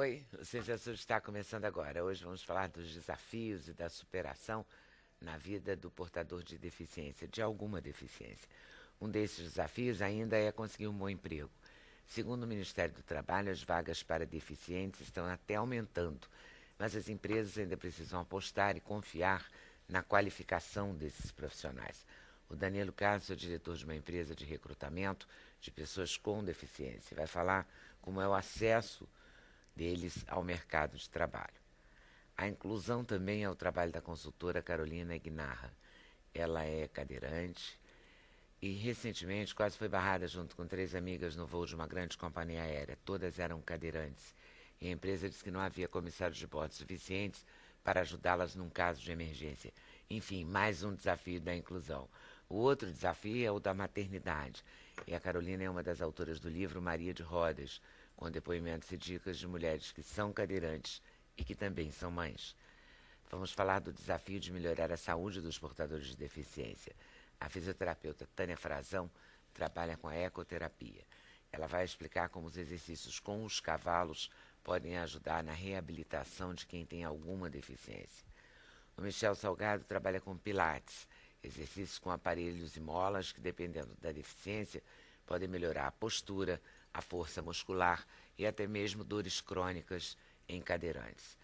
Oi, o Ciência Sul está começando agora. Hoje vamos falar dos desafios e da superação na vida do portador de deficiência, de alguma deficiência. Um desses desafios ainda é conseguir um bom emprego. Segundo o Ministério do Trabalho, as vagas para deficientes estão até aumentando, mas as empresas ainda precisam apostar e confiar na qualificação desses profissionais. O Danilo Castro é diretor de uma empresa de recrutamento de pessoas com deficiência. Vai falar como é o acesso deles ao mercado de trabalho. A inclusão também é o trabalho da consultora Carolina Ignarra. Ela é cadeirante e recentemente quase foi barrada junto com 3 amigas no voo de uma grande companhia aérea. Todas eram cadeirantes. E a empresa disse que não havia comissários de bordo suficientes para ajudá-las num caso de emergência. Enfim, mais um desafio da inclusão. O outro desafio é o da maternidade. E a Carolina é uma das autoras do livro Maria de Rodas, com depoimentos e dicas de mulheres que são cadeirantes e que também são mães. Vamos falar do desafio de melhorar a saúde dos portadores de deficiência. A fisioterapeuta Tânia Frazão trabalha com a ecoterapia. Ela vai explicar como os exercícios com os cavalos podem ajudar na reabilitação de quem tem alguma deficiência. O Michel Salgado trabalha com pilates, exercícios com aparelhos e molas que, dependendo da deficiência, podem melhorar a postura, a força muscular e até mesmo dores crônicas em cadeirantes.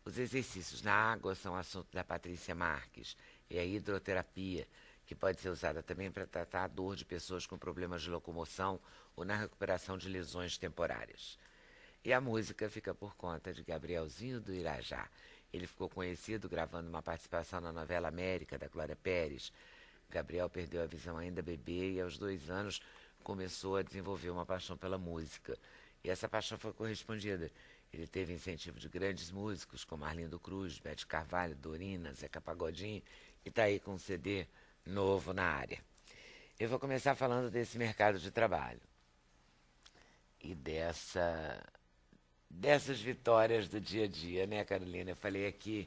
Os exercícios na água são assunto da Patrícia Marques e a hidroterapia, que pode ser usada também para tratar a dor de pessoas com problemas de locomoção ou na recuperação de lesões temporárias. E a música fica por conta de Gabrielzinho do Irajá. Ele ficou conhecido gravando uma participação na novela América, da Glória Pérez. Gabriel perdeu a visão ainda bebê e aos 2 anos começou a desenvolver uma paixão pela música. E essa paixão foi correspondida. Ele teve incentivo de grandes músicos como Arlindo Cruz, Bete Carvalho, Dorina, Zeca Pagodinho, e está aí com um CD novo na área. Eu vou começar falando desse mercado de trabalho e dessas vitórias do dia a dia, né, Carolina? Eu falei aqui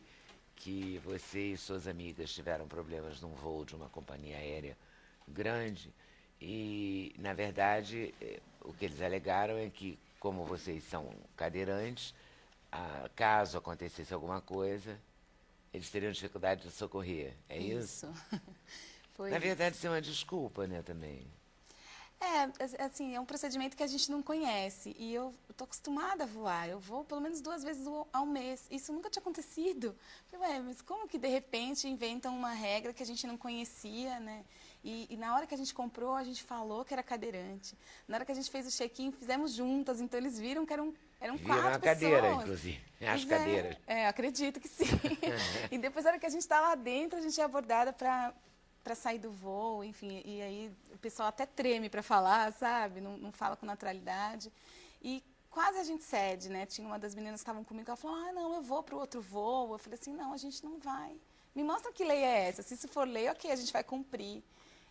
que você e suas amigas tiveram problemas num voo de uma companhia aérea grande e, na verdade, o que eles alegaram é que, como vocês são cadeirantes, caso acontecesse alguma coisa, eles teriam dificuldade de socorrer. É isso? Na verdade, isso é uma desculpa, né, também. Assim, é um procedimento que a gente não conhece e eu estou acostumada a voar, eu vou pelo menos 2 vezes ao mês, isso nunca tinha acontecido. Falei, mas como que de repente inventam uma regra que a gente não conhecia, né? E na hora que a gente comprou, a gente falou que era cadeirante, na hora que a gente fez o check-in, fizemos juntas, então eles viram que eram 4 pessoas. Cadeira, inclusive, as cadeiras. Acredito que sim. E depois, na hora que a gente está lá dentro, a gente é abordada para sair do voo, enfim, e aí o pessoal até treme para falar, sabe? Não fala com naturalidade. E quase a gente cede, né? Tinha uma das meninas que estavam comigo, ela falou, não, eu vou para o outro voo. Eu falei assim, não, a gente não vai. Me mostra que lei é essa. Se isso for lei, ok, a gente vai cumprir.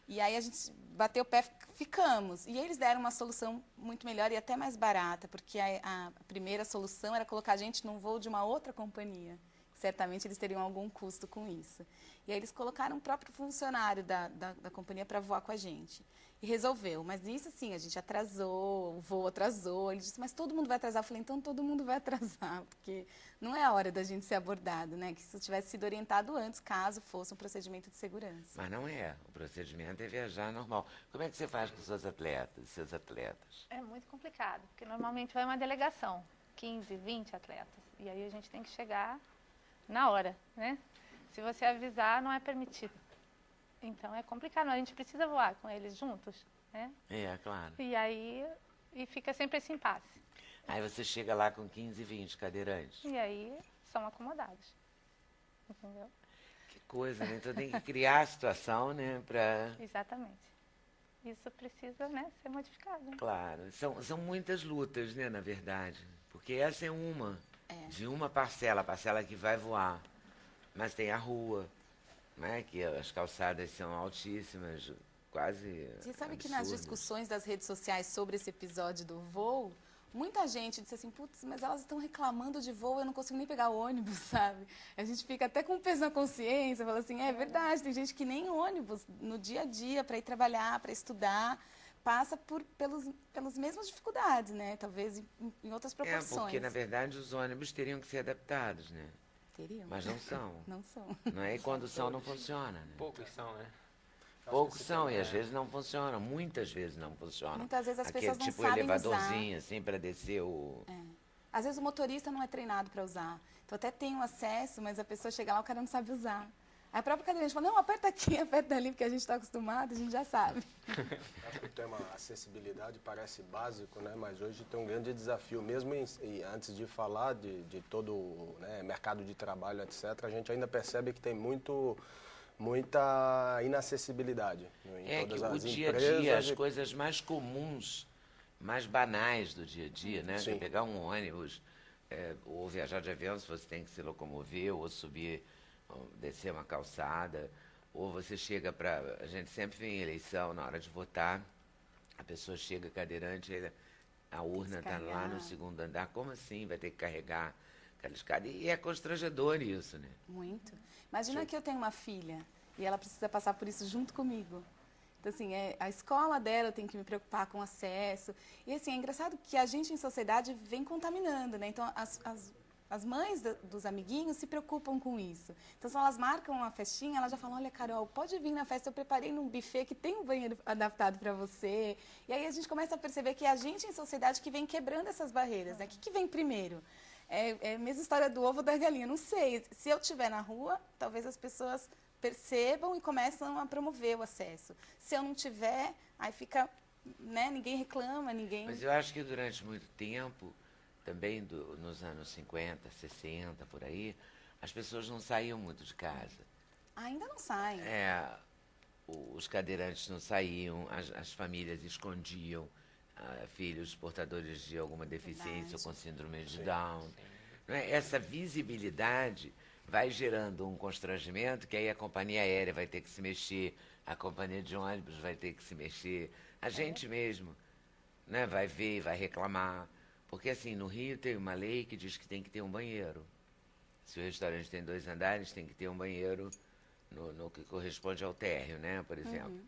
E aí a gente bateu o pé, ficamos. E eles deram uma solução muito melhor e até mais barata, porque a primeira solução era colocar a gente num voo de uma outra companhia. Certamente eles teriam algum custo com isso. E aí eles colocaram o próprio funcionário da companhia para voar com a gente. E resolveu. Mas isso, assim, a gente atrasou, o voo atrasou. Ele disse, mas todo mundo vai atrasar. Eu falei, então todo mundo vai atrasar, porque não é a hora da gente ser abordado, né? Que isso tivesse sido orientado antes, caso fosse um procedimento de segurança. Mas não é. O procedimento é viajar normal. Como é que você faz com seus atletas? É muito complicado, porque normalmente vai uma delegação, 15, 20 atletas. E aí a gente tem que chegar na hora, né? Se você avisar, não é permitido. Então é complicado, a gente precisa voar com eles juntos, né? Claro. E aí fica sempre esse impasse. Aí você chega lá com 15, 20 cadeirantes. E aí são acomodados, entendeu? Que coisa, né? Então tem que criar a situação, né? Exatamente. Isso precisa, né, ser modificado. Né? Claro. São muitas lutas, né, na verdade. Porque essa é uma. De uma parcela, a parcela que vai voar. Mas tem a rua, né, que as calçadas são altíssimas, quase Você sabe absurdas. Que nas discussões das redes sociais sobre esse episódio do voo, muita gente disse assim, putz, mas elas estão reclamando de voo, eu não consigo nem pegar ônibus, sabe? A gente fica até com peso na consciência, fala assim, é verdade, tem gente que nem ônibus no dia a dia para ir trabalhar, para estudar, passa pelas mesmas dificuldades, né? Talvez em outras proporções. Porque, na verdade, os ônibus teriam que ser adaptados, né? Teriam. Mas não são. Não são. Não é? E quando são, não funciona, né? Poucos são, né? Poucos são, e às vezes não funcionam. Muitas vezes não funcionam. Muitas vezes as Aquele pessoas não tipo sabem elevadorzinho, assim, para descer o... Às vezes o motorista não é treinado para usar. Então até tem o acesso, mas a pessoa chega lá, o cara não sabe usar. Aí a própria cadeirante fala, não, aperta aqui, aperta ali, porque a gente está acostumado, a gente já sabe. Acho que o tema acessibilidade parece básico, né? Mas hoje tem um grande desafio. Mesmo antes de falar de todo, né, mercado de trabalho, etc., a gente ainda percebe que tem muita inacessibilidade em todas as o dia a dia, as coisas mais comuns, mais banais do dia a dia, né? Você pegar um ônibus, ou viajar de avião, se você tem que se locomover, ou subir, ou descer uma calçada, ou você chega para... A gente sempre vem em eleição, na hora de votar, a pessoa chega cadeirante, a urna está lá no segundo andar. Como assim? Vai ter que carregar aquela escada? E é constrangedor isso, né? Muito. Imagina que eu tenho uma filha e ela precisa passar por isso junto comigo. Então, assim, a escola dela eu tenho que me preocupar com acesso. E, assim, é engraçado que a gente em sociedade vem contaminando, né? Então, as mães dos amiguinhos se preocupam com isso. Então, se elas marcam uma festinha, elas já falam, olha, Carol, pode vir na festa, eu preparei num buffet que tem um banheiro adaptado para você. E aí a gente começa a perceber que a gente em sociedade que vem quebrando essas barreiras, né? O que vem primeiro? É a mesma história do ovo da galinha, não sei. Se eu estiver na rua, talvez as pessoas percebam e começam a promover o acesso. Se eu não tiver, aí fica, né, ninguém reclama, ninguém... Mas eu acho que durante muito tempo, também nos anos 50, 60, por aí, as pessoas não saíam muito de casa. Ainda não saem. Os cadeirantes não saíam, as famílias escondiam filhos portadores de alguma deficiência ou com síndrome de Down. Não é? Essa visibilidade vai gerando um constrangimento que aí a companhia aérea vai ter que se mexer, a companhia de ônibus vai ter que se mexer, a gente mesmo, né, vai ver e vai reclamar. Porque, assim, no Rio tem uma lei que diz que tem que ter um banheiro. Se o restaurante tem 2 andares, tem que ter um banheiro no que corresponde ao térreo, né, por exemplo.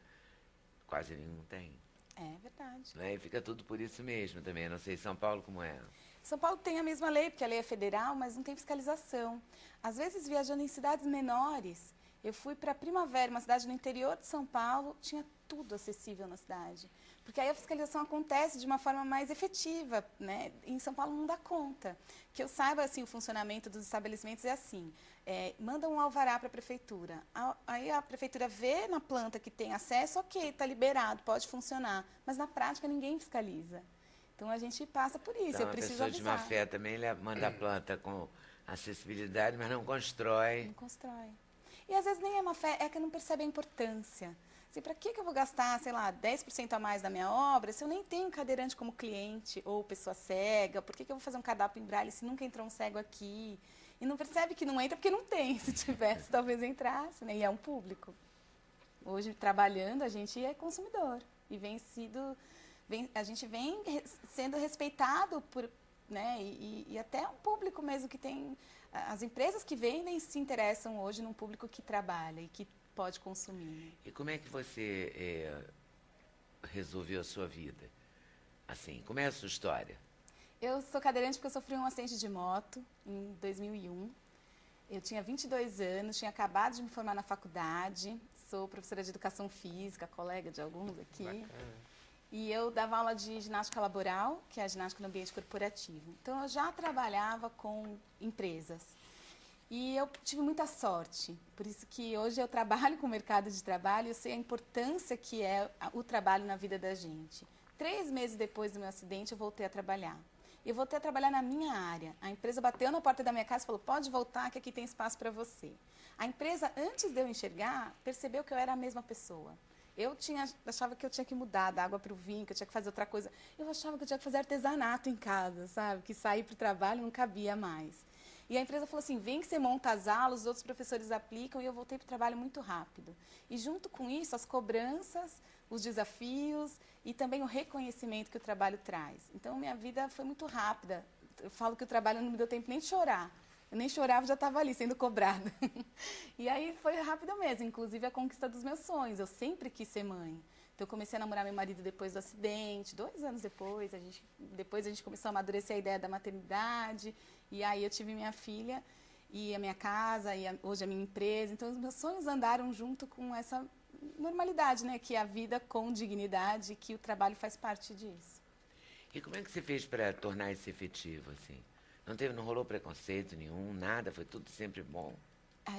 Quase nenhum tem. É verdade. Né? E fica tudo por isso mesmo também. Eu não sei São Paulo como é. São Paulo tem a mesma lei, porque a lei é federal, mas não tem fiscalização. Às vezes, viajando em cidades menores, eu fui para Primavera, uma cidade no interior de São Paulo, tinha tudo acessível na cidade. Porque aí a fiscalização acontece de uma forma mais efetiva, né? Em São Paulo não dá conta. Que eu saiba, assim, o funcionamento dos estabelecimentos é assim, manda um alvará para a prefeitura. Aí a prefeitura vê na planta que tem acesso, ok, está liberado, pode funcionar. Mas na prática ninguém fiscaliza. Então a gente passa por isso, então, eu preciso avisar. A pessoa de má fé também manda a planta com acessibilidade, mas não constrói. Não constrói. E às vezes nem é má fé, é que não percebe a importância. Assim, para que eu vou gastar, sei lá, 10% a mais da minha obra se eu nem tenho cadeirante como cliente ou pessoa cega? Por que eu vou fazer um cardápio em braille se nunca entrou um cego aqui? E não percebe que não entra porque não tem. Se tivesse, talvez entrasse, né? E é um público. Hoje, trabalhando, a gente é consumidor. E a gente vem sendo respeitado por, né? E até um público mesmo que tem... As empresas que vendem se interessam hoje num público que trabalha e que pode consumir. E como é que você resolveu a sua vida? Assim, como é a sua história? Eu sou cadeirante porque eu sofri um acidente de moto em 2001. Eu tinha 22 anos, tinha acabado de me formar na faculdade, sou professora de educação física, colega de alguns aqui. Bacana. E eu dava aula de ginástica laboral, que é a ginástica no ambiente corporativo. Então, eu já trabalhava com empresas. E eu tive muita sorte, por isso que hoje eu trabalho com o mercado de trabalho, eu sei a importância que é o trabalho na vida da gente. 3 meses depois do meu acidente, eu voltei a trabalhar. Eu voltei a trabalhar na minha área. A empresa bateu na porta da minha casa e falou, pode voltar que aqui tem espaço para você. A empresa, antes de eu enxergar, percebeu que eu era a mesma pessoa. Eu achava que eu tinha que mudar da água para o vinho, que eu tinha que fazer outra coisa. Eu achava que eu tinha que fazer artesanato em casa, sabe? Que sair para o trabalho não cabia mais. E a empresa falou assim, vem que você monta as aulas, os outros professores aplicam, e eu voltei para o trabalho muito rápido. E junto com isso, as cobranças, os desafios e também o reconhecimento que o trabalho traz. Então, minha vida foi muito rápida. Eu falo que o trabalho não me deu tempo nem de chorar. Eu nem chorava, já estava ali, sendo cobrada. E aí foi rápido mesmo, inclusive a conquista dos meus sonhos. Eu sempre quis ser mãe. Então, Então, eu comecei a namorar meu marido depois do acidente, 2 anos depois. Depois a gente começou a amadurecer a ideia da maternidade. E aí eu tive minha filha e a minha casa, e hoje a minha empresa. Então, os meus sonhos andaram junto com essa normalidade, né? Que é a vida com dignidade, que o trabalho faz parte disso. E como é que você fez para tornar isso efetivo, assim? Não rolou preconceito nenhum, nada? Foi tudo sempre bom?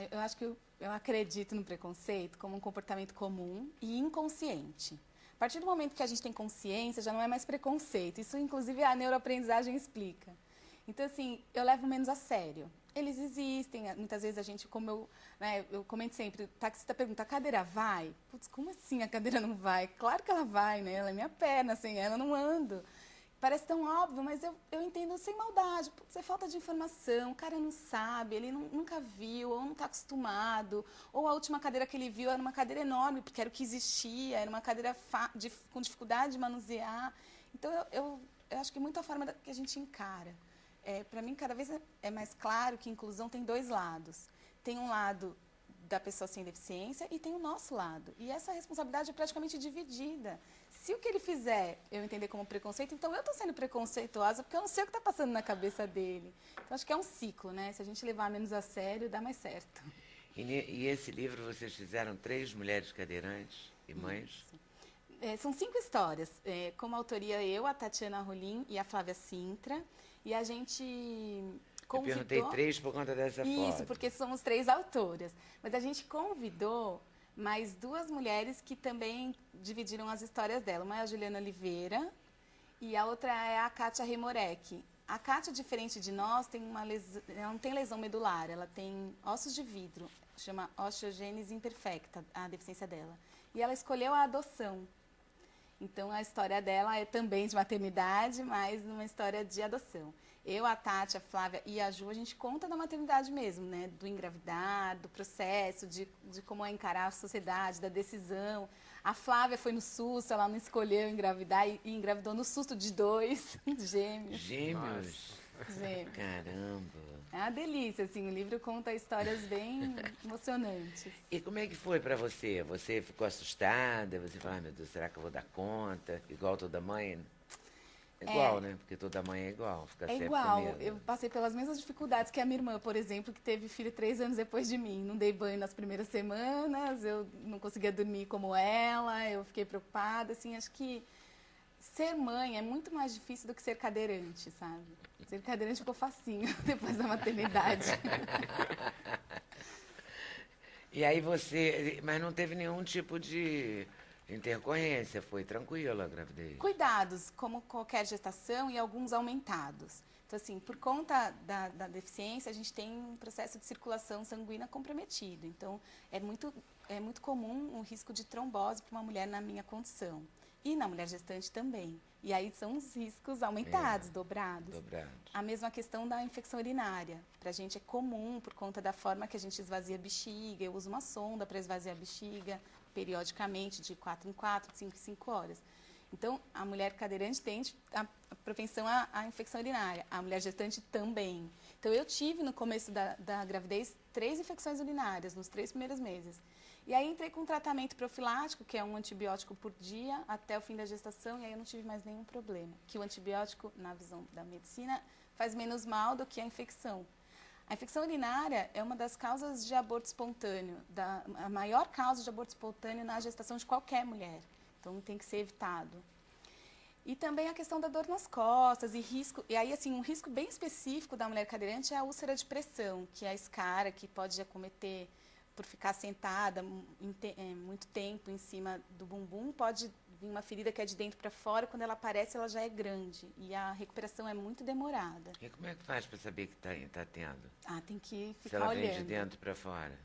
Eu acho que eu acredito no preconceito como um comportamento comum e inconsciente. A partir do momento que a gente tem consciência, já não é mais preconceito. Isso, inclusive, a neuroaprendizagem explica. Então, assim, eu levo menos a sério. Eles existem, muitas vezes a gente, como eu comento sempre, o taxista pergunta, a cadeira vai? Putz, como assim a cadeira não vai? Claro que ela vai, né? Ela é minha perna, sem ela eu não ando. Parece tão óbvio, mas eu entendo sem maldade. Putz, é falta de informação, o cara não sabe, ele nunca viu, ou não está acostumado, ou a última cadeira que ele viu era uma cadeira enorme, porque era o que existia, era uma cadeira com dificuldade de manusear. Então, eu acho que é muito a forma que a gente encara. Para mim, cada vez é mais claro que inclusão tem 2 lados. Tem um lado da pessoa sem deficiência e tem o nosso lado. E essa responsabilidade é praticamente dividida. Se o que ele fizer eu entender como preconceito, então eu estou sendo preconceituosa porque eu não sei o que está passando na cabeça dele. Então, acho que é um ciclo, né? Se a gente levar menos a sério, dá mais certo. E esse livro vocês fizeram 3 mulheres cadeirantes e mães? São 5 histórias. Como autoria eu, a Tatiana Rolim e a Flávia Sintra. E a gente convidou... Eu perguntei 3 por conta dessa foto. Isso, porque somos 3 autoras. Mas a gente convidou mais 2 mulheres que também dividiram as histórias dela. Uma é a Juliana Oliveira e a outra é a Kátia Remorek. A Kátia, diferente de nós, ela não tem lesão medular, ela tem ossos de vidro. Chama osteogênese imperfecta, a deficiência dela. E ela escolheu a adoção. Então, a história dela é também de maternidade, mas numa história de adoção. Eu, a Tati, a Flávia e a Ju, a gente conta da maternidade mesmo, né? Do engravidar, do processo, de como é encarar a sociedade, da decisão. A Flávia foi no susto, ela não escolheu engravidar e engravidou no susto de 2 gêmeos. Gêmeos? Gêmeos. Caramba! É uma delícia, assim, o livro conta histórias bem emocionantes. E como é que foi para você? Você ficou assustada? Você falou, meu Deus, será que eu vou dar conta? Igual toda mãe? Igual, né? Porque toda mãe é igual, fica sempre igual. com medo. Eu passei pelas mesmas dificuldades que a minha irmã, por exemplo, que teve filho 3 anos depois de mim. Não dei banho nas primeiras semanas, eu não conseguia dormir como ela, eu fiquei preocupada, assim, acho que ser mãe é muito mais difícil do que ser cadeirante, sabe? Ser cadeirante ficou facinho depois da maternidade. E aí você... Mas não teve nenhum tipo de intercorrência, foi tranquila a gravidez? Cuidados, como qualquer gestação, e alguns aumentados. Então, assim, por conta da deficiência, a gente tem um processo de circulação sanguínea comprometido. Então, é muito comum o risco de trombose para uma mulher na minha condição. E na mulher gestante também. E aí são os riscos aumentados, dobrados. A mesma questão da infecção urinária. Para a gente é comum, por conta da forma que a gente esvazia a bexiga. Eu uso uma sonda para esvaziar a bexiga, periodicamente, de 4 em 4, de 5 em 5 horas. Então, a mulher cadeirante tem a propensão à infecção urinária. A mulher gestante também. Então, eu tive, no começo da gravidez, 3 infecções urinárias, nos 3 primeiros meses. E aí entrei com um tratamento profilático, que é um antibiótico por dia, até o fim da gestação, e aí eu não tive mais nenhum problema. Que o antibiótico, na visão da medicina, faz menos mal do que a infecção. A infecção urinária é uma das causas de aborto espontâneo, a maior causa de aborto espontâneo na gestação de qualquer mulher. Então, tem que ser evitado. E também a questão da dor nas costas e risco. E aí, assim, um risco bem específico da mulher cadeirante é a úlcera de pressão, que é a escara que pode acometer por ficar sentada muito tempo em cima do bumbum, pode vir uma ferida que é de dentro para fora, quando ela aparece ela já é grande e a recuperação é muito demorada. E como é que faz para saber que está tendo? Tem que ficar Se ela olhando. vem de dentro para fora?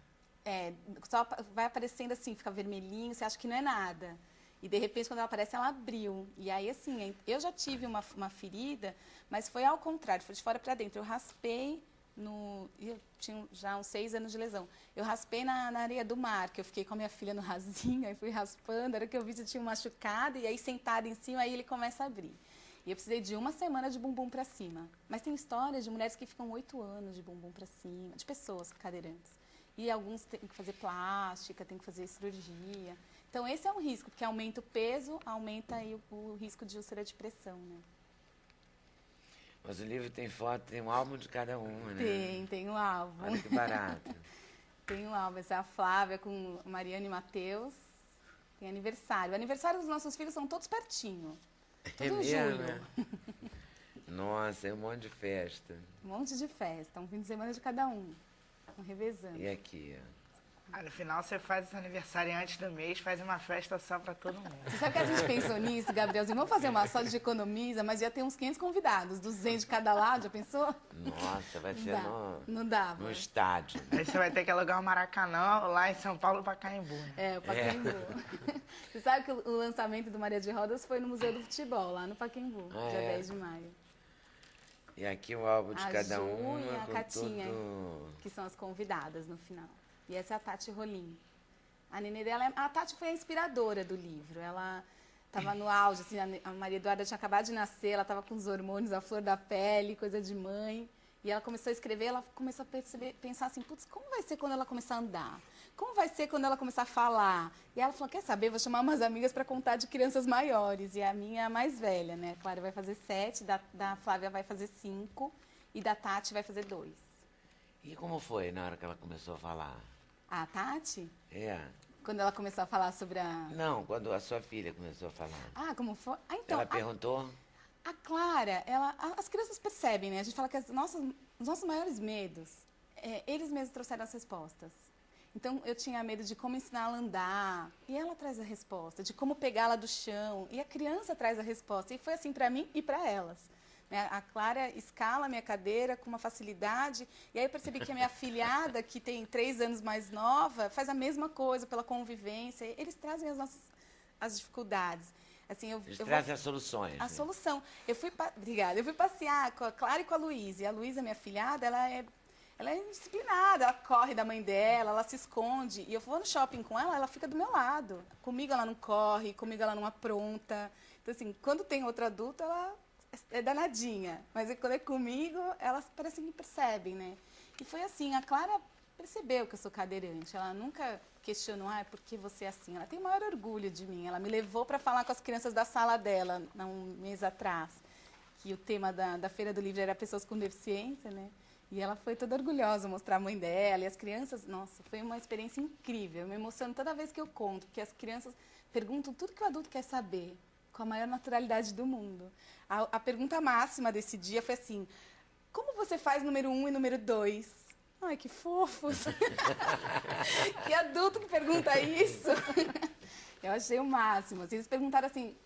Só vai aparecendo assim, fica vermelhinho, você acha que não é nada. E, de repente, quando ela aparece, ela abriu. E aí, assim, eu já tive uma ferida, mas foi ao contrário, foi de fora para dentro. Eu raspei eu tinha já uns 6 anos de lesão. Eu raspei na areia do mar, que eu fiquei com a minha filha no rasinho, aí fui raspando, era que eu vi que eu tinha machucado, e aí sentada em cima, aí ele começa a abrir. E eu precisei de 1 semana de bumbum para cima. Mas tem histórias de mulheres que ficam 8 anos de bumbum para cima, de pessoas cadeirantes. E alguns têm que fazer plástica, têm que fazer cirurgia. Então, esse é um risco, porque aumenta o peso, aumenta aí o risco de úlcera de pressão, né? Mas o livro tem foto, tem um álbum de cada uma, né? Tem um álbum. Olha que barato. Tem um álbum, essa é a Flávia com Mariana e Matheus. Tem aniversário. O aniversário dos nossos filhos são todos pertinho. Tudo em mesmo, julho. né? Nossa, é um monte de festa. Um monte de festa, um fim de semana de cada um. Revezando. E aqui, ó. No final você faz esse aniversário antes do mês, faz uma festa só pra todo mundo. Você sabe que a gente pensou nisso, Gabrielzinho? Vamos fazer uma só de economiza, mas ia ter uns 500 convidados, 200 de cada lado, já pensou? Nossa, vai ser Não dava. no estádio. Aí você vai ter que alugar um Maracanã lá em São Paulo, Pacaembu, né? O Pacaembu. Você sabe que o lançamento do Maria de Rodas foi no Museu do Futebol, lá no Pacaembu, dia 10 de maio. E aqui o álbum de cada Ju uma e a com Catinha, tudo... que são as convidadas no final. E essa é a Tati Rolim. A nenê dela, a Tati foi a inspiradora do livro. Ela estava no auge, assim, a Maria Eduarda tinha acabado de nascer, ela estava com os hormônios à flor da pele, coisa de mãe. E ela começou a escrever, ela começou a pensar assim, putz, como vai ser quando ela começar a andar? Como vai ser quando ela começar a falar? E ela falou, quer saber, vou chamar umas amigas para contar de crianças maiores. E a minha é a mais velha, né? A Clara vai fazer 7, da Flávia vai fazer 5 e da Tati vai fazer 2. E como foi na hora que ela começou a falar? A Tati? É. Quando ela começou a falar sobre a... Não, quando a sua filha começou a falar. Ah, como foi? Ah, então, Ela perguntou? a Clara, as crianças percebem, né? A gente fala que os nossos maiores medos, eles mesmos trouxeram as respostas. Então, eu tinha medo de como ensiná-la a andar, e ela traz a resposta, de como pegá-la do chão, e a criança traz a resposta. E foi assim para mim e para elas. A Clara escala a minha cadeira com uma facilidade, e aí eu percebi que a minha afilhada, que tem 3 anos mais nova, faz a mesma coisa pela convivência. Eles trazem as dificuldades. Assim, Eles trazem as soluções. A solução. Obrigada. Eu fui passear com a Clara e com a Luísa. E a Luísa, minha afilhada, ela é indisciplinada. Ela corre da mãe dela, ela se esconde. E eu vou no shopping com ela, ela fica do meu lado. Comigo ela não corre, comigo ela não apronta. Então, assim, quando tem outro adulto, ela é danadinha. Mas quando é comigo, elas parecem que percebem, né? E foi assim, a Clara percebeu que eu sou cadeirante. Ela nunca questionou, por que você é assim? Ela tem o maior orgulho de mim. Ela me levou para falar com as crianças da sala dela, um mês atrás, que o tema da Feira do Livro era pessoas com deficiência, né? E ela foi toda orgulhosa mostrar a mãe dela. E as crianças, nossa, foi uma experiência incrível. Eu me emociono toda vez que eu conto, porque as crianças perguntam tudo que o adulto quer saber, com a maior naturalidade do mundo. A pergunta máxima desse dia foi assim, como você faz número 1 e número 2? Ai, que fofos. Que adulto que pergunta isso. Eu achei o máximo. Eles perguntaram assim,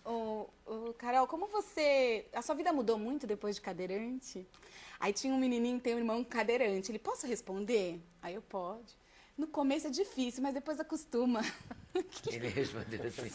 Carol, como você... A sua vida mudou muito depois de cadeirante? Aí tinha um menininho que tem um irmão cadeirante. Ele, posso responder? Aí eu, pode. No começo é difícil, mas depois acostuma. Ele respondeu assim.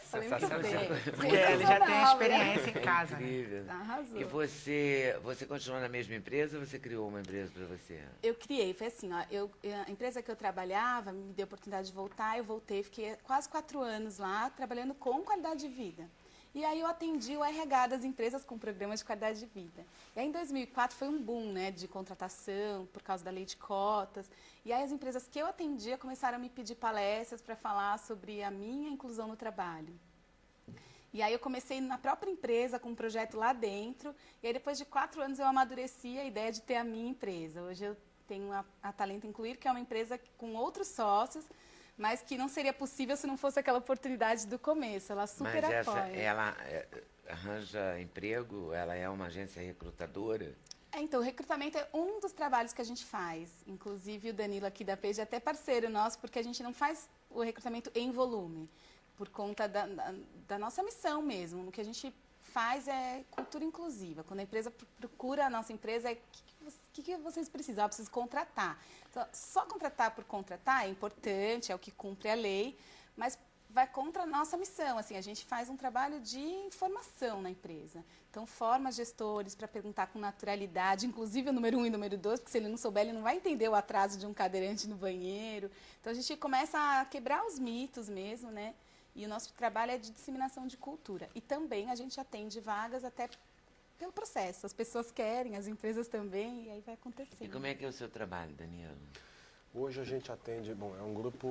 Falei, muito bem. Porque ele já tem experiência em casa, né? Incrível. Arrasou. E você continuou na mesma empresa ou você criou uma empresa para você? Eu criei, foi assim, ó, a empresa que eu trabalhava me deu a oportunidade de voltar, eu voltei, fiquei quase 4 anos lá, trabalhando com qualidade de vida. E aí eu atendi o RH das empresas com programas de qualidade de vida. E aí em 2004 foi um boom, né, de contratação, por causa da lei de cotas. E aí as empresas que eu atendia começaram a me pedir palestras para falar sobre a minha inclusão no trabalho. E aí eu comecei na própria empresa com um projeto lá dentro. E aí depois de 4 anos eu amadureci a ideia de ter a minha empresa. Hoje eu tenho a Talento Incluir, que é uma empresa com outros sócios, mas que não seria possível se não fosse aquela oportunidade do começo. Ela super apoia. Ela arranja emprego? Ela é uma agência recrutadora? Então, o recrutamento é um dos trabalhos que a gente faz. Inclusive, o Danilo aqui da PEJ é até parceiro nosso, porque a gente não faz o recrutamento em volume, por conta da nossa missão mesmo. O que a gente faz é cultura inclusiva. Quando a empresa procura a nossa empresa, o que vocês precisam? Eu preciso contratar. Então, só contratar por contratar é importante, é o que cumpre a lei, mas vai contra a nossa missão. Assim, a gente faz um trabalho de informação na empresa. Então, forma gestores para perguntar com naturalidade, inclusive o número 1 e o número 2, porque se ele não souber, ele não vai entender o atraso de um cadeirante no banheiro. Então, a gente começa a quebrar os mitos mesmo, né? E o nosso trabalho é de disseminação de cultura. E também a gente atende vagas até pelo processo. As pessoas querem, as empresas também, e aí vai acontecendo. E como é que é o seu trabalho, Danilo? Hoje a gente atende, bom, é um grupo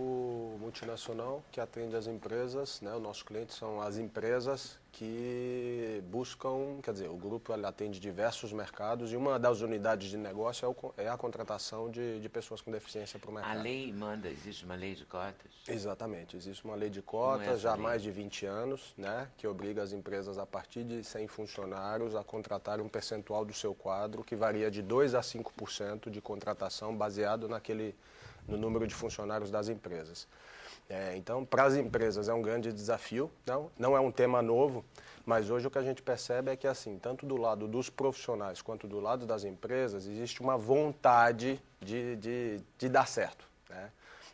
multinacional que atende as empresas, né? Os nossos clientes são as empresas que buscam, quer dizer, o grupo ele atende diversos mercados e uma das unidades de negócio é a contratação de pessoas com deficiência para o A mercado. lei manda, existe uma lei de cotas? Exatamente, existe uma lei de Como é cotas essa já há lei? mais de 20 anos, né, que obriga as empresas a partir de 100 funcionários a contratar um percentual do seu quadro que varia de 2 a 5% de contratação baseado no número de funcionários das empresas. Então, para as empresas é um grande desafio, não é um tema novo, mas hoje o que a gente percebe é que, assim, tanto do lado dos profissionais quanto do lado das empresas, existe uma vontade de dar certo, né?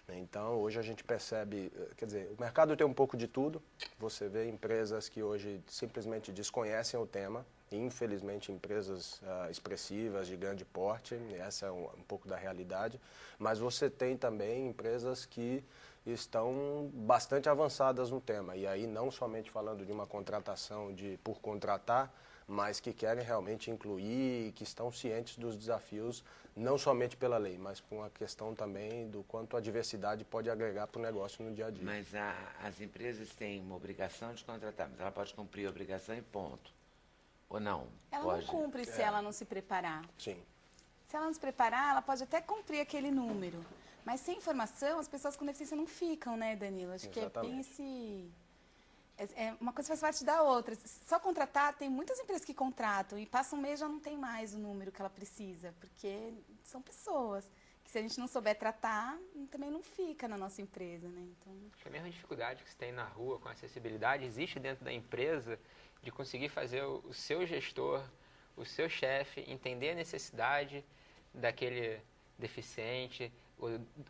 Então, hoje a gente percebe, quer dizer, o mercado tem um pouco de tudo, você vê empresas que hoje simplesmente desconhecem o tema, e, infelizmente, empresas expressivas, de grande porte, essa é um pouco da realidade, mas você tem também empresas que estão bastante avançadas no tema, e aí não somente falando de uma contratação por contratar, mas que querem realmente incluir e que estão cientes dos desafios, não somente pela lei, mas com a questão também do quanto a diversidade pode agregar para o negócio no dia a dia. Mas as empresas têm uma obrigação de contratar, mas ela pode cumprir a obrigação e ponto. Ou não? Ela Pode. não cumpre se ela não se preparar. Sim. Se ela não se preparar, ela pode até cumprir aquele número. Mas sem informação, as pessoas com deficiência não ficam, né, Danilo? Acho que é bem esse... uma coisa faz parte da outra. Só contratar, tem muitas empresas que contratam e passa um mês já não tem mais o número que ela precisa, porque são pessoas que se a gente não souber tratar, também não fica na nossa empresa, né? Então... Acho que a mesma dificuldade que se tem na rua com acessibilidade existe dentro da empresa de conseguir fazer o seu gestor, o seu chefe, entender a necessidade daquele deficiente,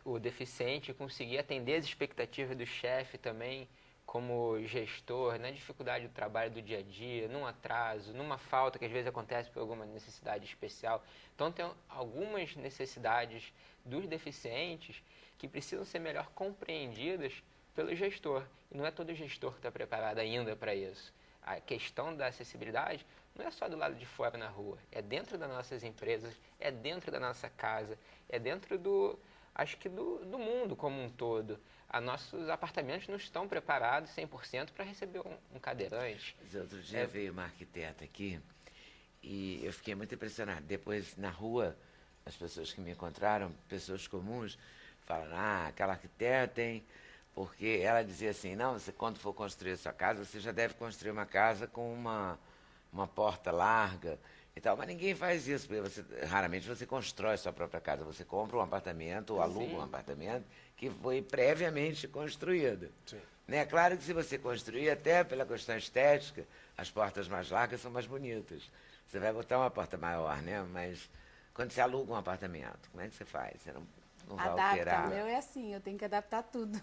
o deficiente conseguir atender as expectativas do chefe também, como gestor, na dificuldade do trabalho do dia a dia, num atraso, numa falta que às vezes acontece por alguma necessidade especial. Então, tem algumas necessidades dos deficientes que precisam ser melhor compreendidas pelo gestor. E não é todo gestor que está preparado ainda para isso. A questão da acessibilidade não é só do lado de fora na rua, é dentro das nossas empresas, é dentro da nossa casa, é dentro do mundo como um todo. Nossos apartamentos não estão preparados 100% para receber um cadeirante. Mas outro dia veio uma arquiteta aqui e eu fiquei muito impressionado. Depois, na rua, as pessoas que me encontraram, pessoas comuns, falam, aquela arquiteta, hein? Porque ela dizia assim, não, você, quando for construir a sua casa, você já deve construir uma casa com uma porta larga e tal. Mas ninguém faz isso, porque raramente você constrói sua própria casa. Você compra um apartamento ou aluga um apartamento que foi previamente construído. Sim. Né? Claro que se você construir, até pela questão estética, as portas mais largas são mais bonitas. Você vai botar uma porta maior, né? Mas quando você aluga um apartamento, como é que você faz? Você não vai alterar. O meu é assim, eu tenho que adaptar tudo,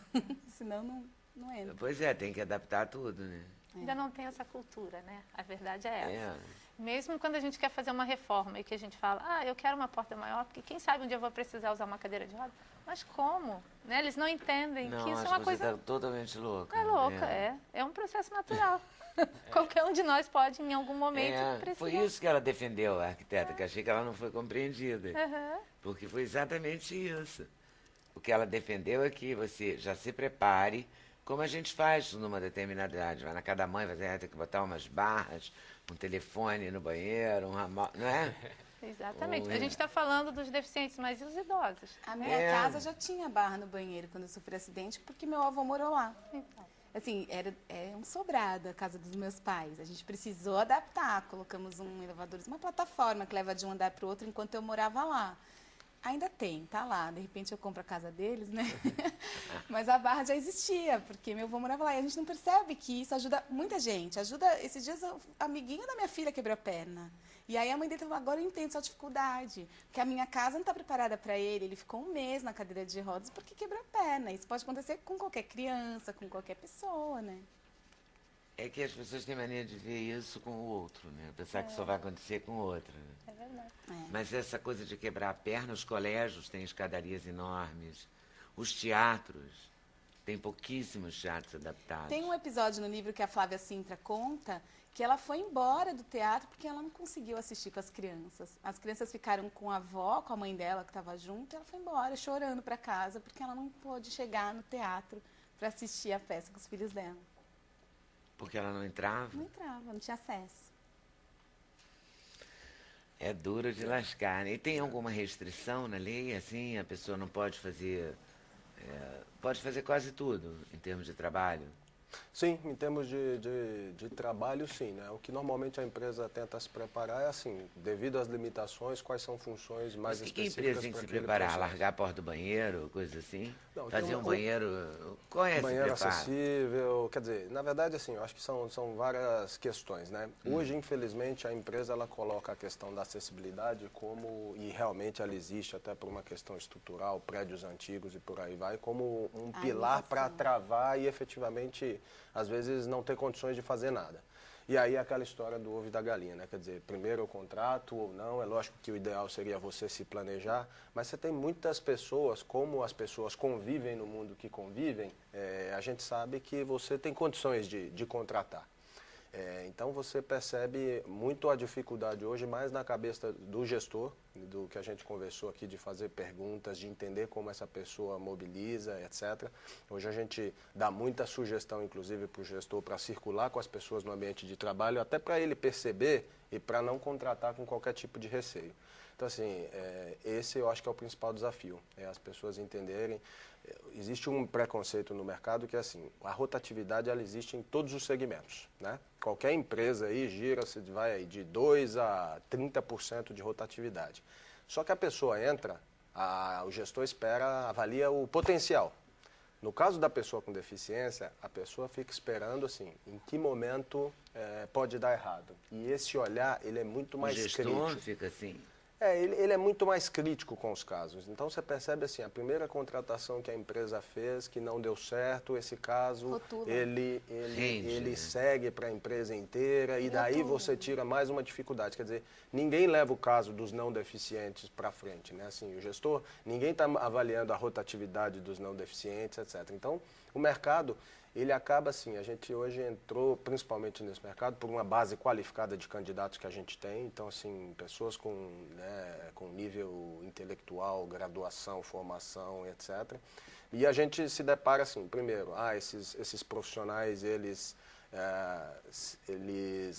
senão não entra. Pois é, tem que adaptar tudo, né? Ainda não tem essa cultura, né? A verdade é essa. É. Mesmo quando a gente quer fazer uma reforma e que a gente fala, eu quero uma porta maior, porque quem sabe um dia eu vou precisar usar uma cadeira de roda. Mas como? Né? Eles não entendem Não, que isso acho é uma que coisa... você está totalmente louca. É louca, é um processo natural. Qualquer um de nós pode, em algum momento, precisar. Foi isso que ela defendeu, a arquiteta, que achei que ela não foi compreendida. Porque foi exatamente isso. O que ela defendeu é que você já se prepare, como a gente faz numa determinada idade. Vai na casa da mãe, vai ter que botar umas barras, um telefone no banheiro, um ramal, não é? Exatamente. A gente está falando dos deficientes, mas e os idosos? A minha casa já tinha barra no banheiro quando eu sofri acidente, porque meu avô morou lá. Então. Assim, era um sobrado a casa dos meus pais. A gente precisou adaptar. Colocamos um elevador, uma plataforma que leva de um andar para o outro enquanto eu morava lá. Ainda tem, tá lá. De repente eu compro a casa deles, né? Mas a barra já existia, porque meu avô morava lá. E a gente não percebe que isso ajuda muita gente. Esses dias, o amiguinho da minha filha quebrou a perna. E aí a mãe dele falou, agora eu entendo sua dificuldade. Porque a minha casa não está preparada para ele. Ele ficou um mês na cadeira de rodas porque quebrou a perna. Isso pode acontecer com qualquer criança, com qualquer pessoa, né? É que as pessoas têm mania de ver isso com o outro, né? Pensar que só vai acontecer com o outro. Né? É verdade. Mas essa coisa de quebrar a perna, os colégios têm escadarias enormes, os teatros Tem pouquíssimos teatros adaptados. Tem um episódio no livro que a Flávia Sintra conta que ela foi embora do teatro porque ela não conseguiu assistir com as crianças. As crianças ficaram com a avó, com a mãe dela que estava junto, e ela foi embora chorando para casa porque ela não pôde chegar no teatro para assistir a peça com os filhos dela. Porque ela não entrava? Não entrava, não tinha acesso. É duro de lascar, né? E tem alguma restrição na lei, assim? A pessoa não pode fazer... pode fazer quase tudo em termos de trabalho? Sim, em termos de trabalho, sim, né? O que normalmente a empresa tenta se preparar é assim, devido às limitações, quais são funções mais Mas que a específicas empresa tem que se para aquele preparar? processo. Largar a porta do banheiro, coisa assim? Não, Fazer tem um banheiro... Qual é esse banheiro preparo? acessível, quer dizer, na verdade, assim, eu acho que são várias questões, né? Hoje, infelizmente, a empresa, ela coloca a questão da acessibilidade como, e realmente ela existe até por uma questão estrutural, prédios antigos e por aí vai, como um pilar para travar e efetivamente, às vezes, não ter condições de fazer nada. E aí aquela história do ovo e da galinha, né? Quer dizer, primeiro o contrato ou não, é lógico que o ideal seria você se planejar, mas você tem muitas pessoas, como as pessoas convivem no mundo que convivem, a gente sabe que você tem condições de contratar. Então você percebe muito a dificuldade hoje mais na cabeça do gestor, do que a gente conversou aqui, de fazer perguntas, de entender como essa pessoa mobiliza, etc. Hoje a gente dá muita sugestão, inclusive, para o gestor para circular com as pessoas no ambiente de trabalho, até para ele perceber e para não contratar com qualquer tipo de receio. Então, assim, esse eu acho que é o principal desafio, é as pessoas entenderem. Existe um preconceito no mercado que é assim, a rotatividade ela existe em todos os segmentos, né? Qualquer empresa aí gira, você vai aí de 2% a 30% de rotatividade. Só que a pessoa entra, o gestor espera, avalia o potencial. No caso da pessoa com deficiência, a pessoa fica esperando assim, em que momento pode dar errado. E esse olhar, ele é muito mais crítico. O gestor fica assim... Ele é muito mais crítico com os casos. Então você percebe assim, a primeira contratação que a empresa fez, que não deu certo, esse caso, ele segue para a empresa inteira e daí você tira mais uma dificuldade. Quer dizer, ninguém leva o caso dos não deficientes para frente, né? Assim, o gestor, ninguém está avaliando a rotatividade dos não deficientes, etc. Então, o mercado... ele acaba assim, a gente hoje entrou principalmente nesse mercado por uma base qualificada de candidatos que a gente tem, então assim, pessoas com nível intelectual, graduação, formação, etc. E a gente se depara assim, primeiro, esses profissionais, eles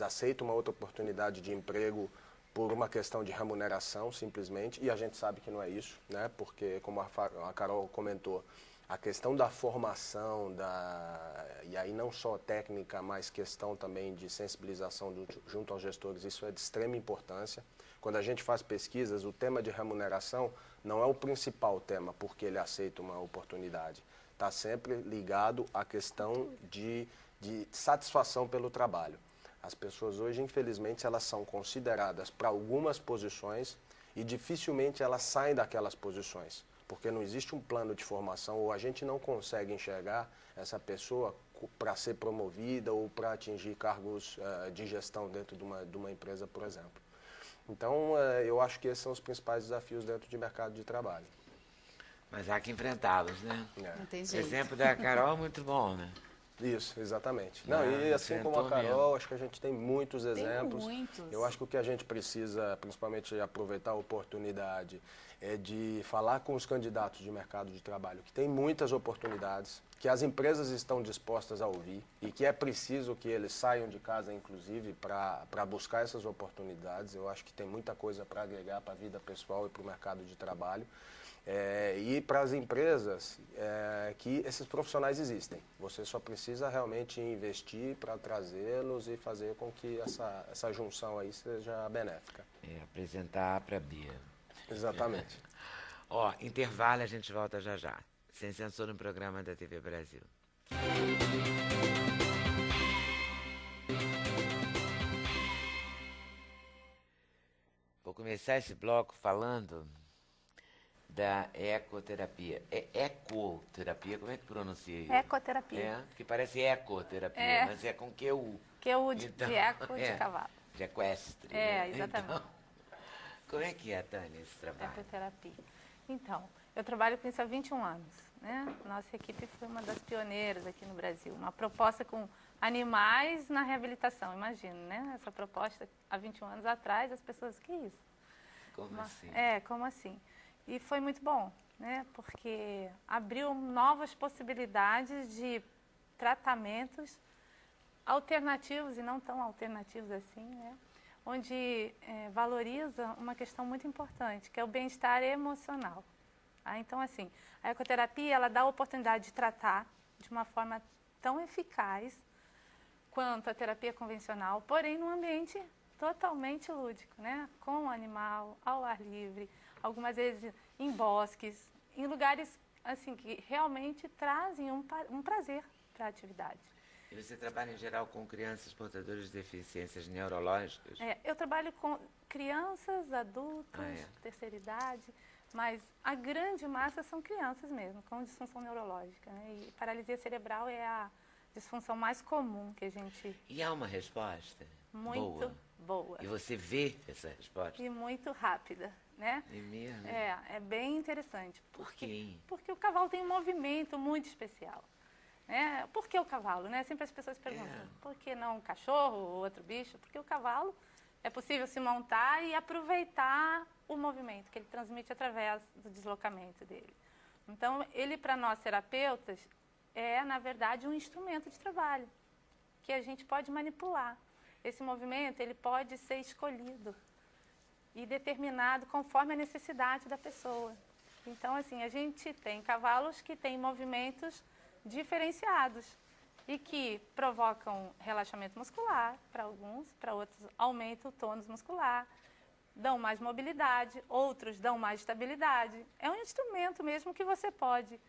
aceitam uma outra oportunidade de emprego por uma questão de remuneração, simplesmente, e a gente sabe que não é isso, né? Porque, como a Carol comentou, a questão da formação, e aí não só técnica, mas questão também de sensibilização junto aos gestores, isso é de extrema importância. Quando a gente faz pesquisas, o tema de remuneração não é o principal tema, porque ele aceita uma oportunidade. Está sempre ligado à questão de satisfação pelo trabalho. As pessoas hoje, infelizmente, elas são consideradas para algumas posições e dificilmente elas saem daquelas posições. Porque não existe um plano de formação ou a gente não consegue enxergar essa pessoa para ser promovida ou para atingir cargos de gestão dentro de uma empresa, por exemplo. Então, eu acho que esses são os principais desafios dentro de mercado de trabalho. Mas há que enfrentá-los, né? Não tem O jeito. exemplo da Carol é muito bom, né? Isso, exatamente. Não, e assim como a Carol, acho que a gente tem muitos exemplos. Tem muitos. Eu acho que o que a gente precisa, principalmente aproveitar a oportunidade, é de falar com os candidatos de mercado de trabalho, que tem muitas oportunidades, que as empresas estão dispostas a ouvir e que é preciso que eles saiam de casa, inclusive, para buscar essas oportunidades. Eu acho que tem muita coisa para agregar para a vida pessoal e para o mercado de trabalho. E para as empresas que esses profissionais existem. Você só precisa realmente investir para trazê-los e fazer com que essa junção aí seja benéfica. Apresentar para a Bia. Exatamente. Ó, intervalo, a gente volta já já. Sem Censura, no programa da TV Brasil. Vou começar esse bloco falando da ecoterapia. É ecoterapia? Como é que pronuncia isso? Ecoterapia. Que parece ecoterapia, mas é com QU. QU de eco de cavalo. De equestre. Né? Exatamente. Então, como é que é, Tânia, esse trabalho? Ecoterapia. Então, eu trabalho com isso há 21 anos. né? Nossa equipe foi uma das pioneiras aqui no Brasil. Uma proposta com animais na reabilitação, imagina, né? Essa proposta há 21 anos atrás, as pessoas, que isso? Como assim? Como assim? E foi muito bom, né? Porque abriu novas possibilidades de tratamentos alternativos e não tão alternativos assim, né? Onde valoriza uma questão muito importante, que é o bem-estar emocional. Então, assim, a ecoterapia, ela dá a oportunidade de tratar de uma forma tão eficaz quanto a terapia convencional, porém num ambiente totalmente lúdico, né? Com o animal, ao ar livre, algumas vezes em bosques, em lugares assim que realmente trazem um prazer para a atividade. E você trabalha em geral com crianças portadoras de deficiências neurológicas? Eu trabalho com crianças, adultos, terceira idade, mas a grande massa são crianças mesmo, com disfunção neurológica, né? E paralisia cerebral é a disfunção mais comum que a gente... E há uma resposta muito boa. E você vê essa resposta? E muito rápida, né? É mesmo? É bem interessante. Por quê? Porque o cavalo tem um movimento muito especial. Por que o cavalo, né? Sempre as pessoas perguntam, por que não um cachorro ou outro bicho? Porque o cavalo é possível se montar e aproveitar o movimento que ele transmite através do deslocamento dele. Então, ele, para nós terapeutas, é, na verdade, um instrumento de trabalho que a gente pode manipular. Esse movimento, ele pode ser escolhido e determinado conforme a necessidade da pessoa. Então, assim, a gente tem cavalos que têm movimentos diferenciados e que provocam relaxamento muscular para alguns, para outros aumentam o tônus muscular, dão mais mobilidade, outros dão mais estabilidade. É um instrumento mesmo que você pode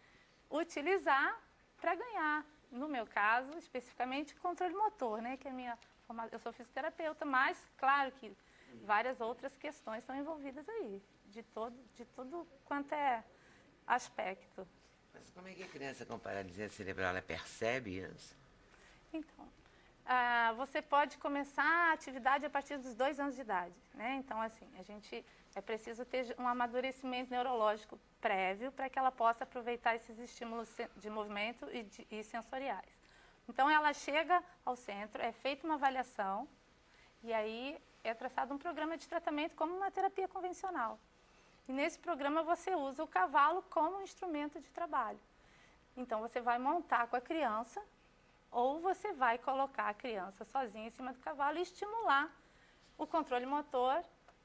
utilizar para ganhar. No meu caso, especificamente, controle motor, né? Que é a minha formação. Eu sou fisioterapeuta, mas claro que várias outras questões estão envolvidas aí, de todo quanto é aspecto. Mas como é que a criança com paralisia cerebral, ela percebe isso? Então, você pode começar a atividade a partir dos 2 anos de idade, né? Então, assim, é preciso ter um amadurecimento neurológico prévio para que ela possa aproveitar esses estímulos de movimento e sensoriais. Então, ela chega ao centro, é feita uma avaliação e aí é traçado um programa de tratamento como uma terapia convencional. E nesse programa você usa o cavalo como instrumento de trabalho. Então, você vai montar com a criança ou você vai colocar a criança sozinha em cima do cavalo e estimular o controle motor,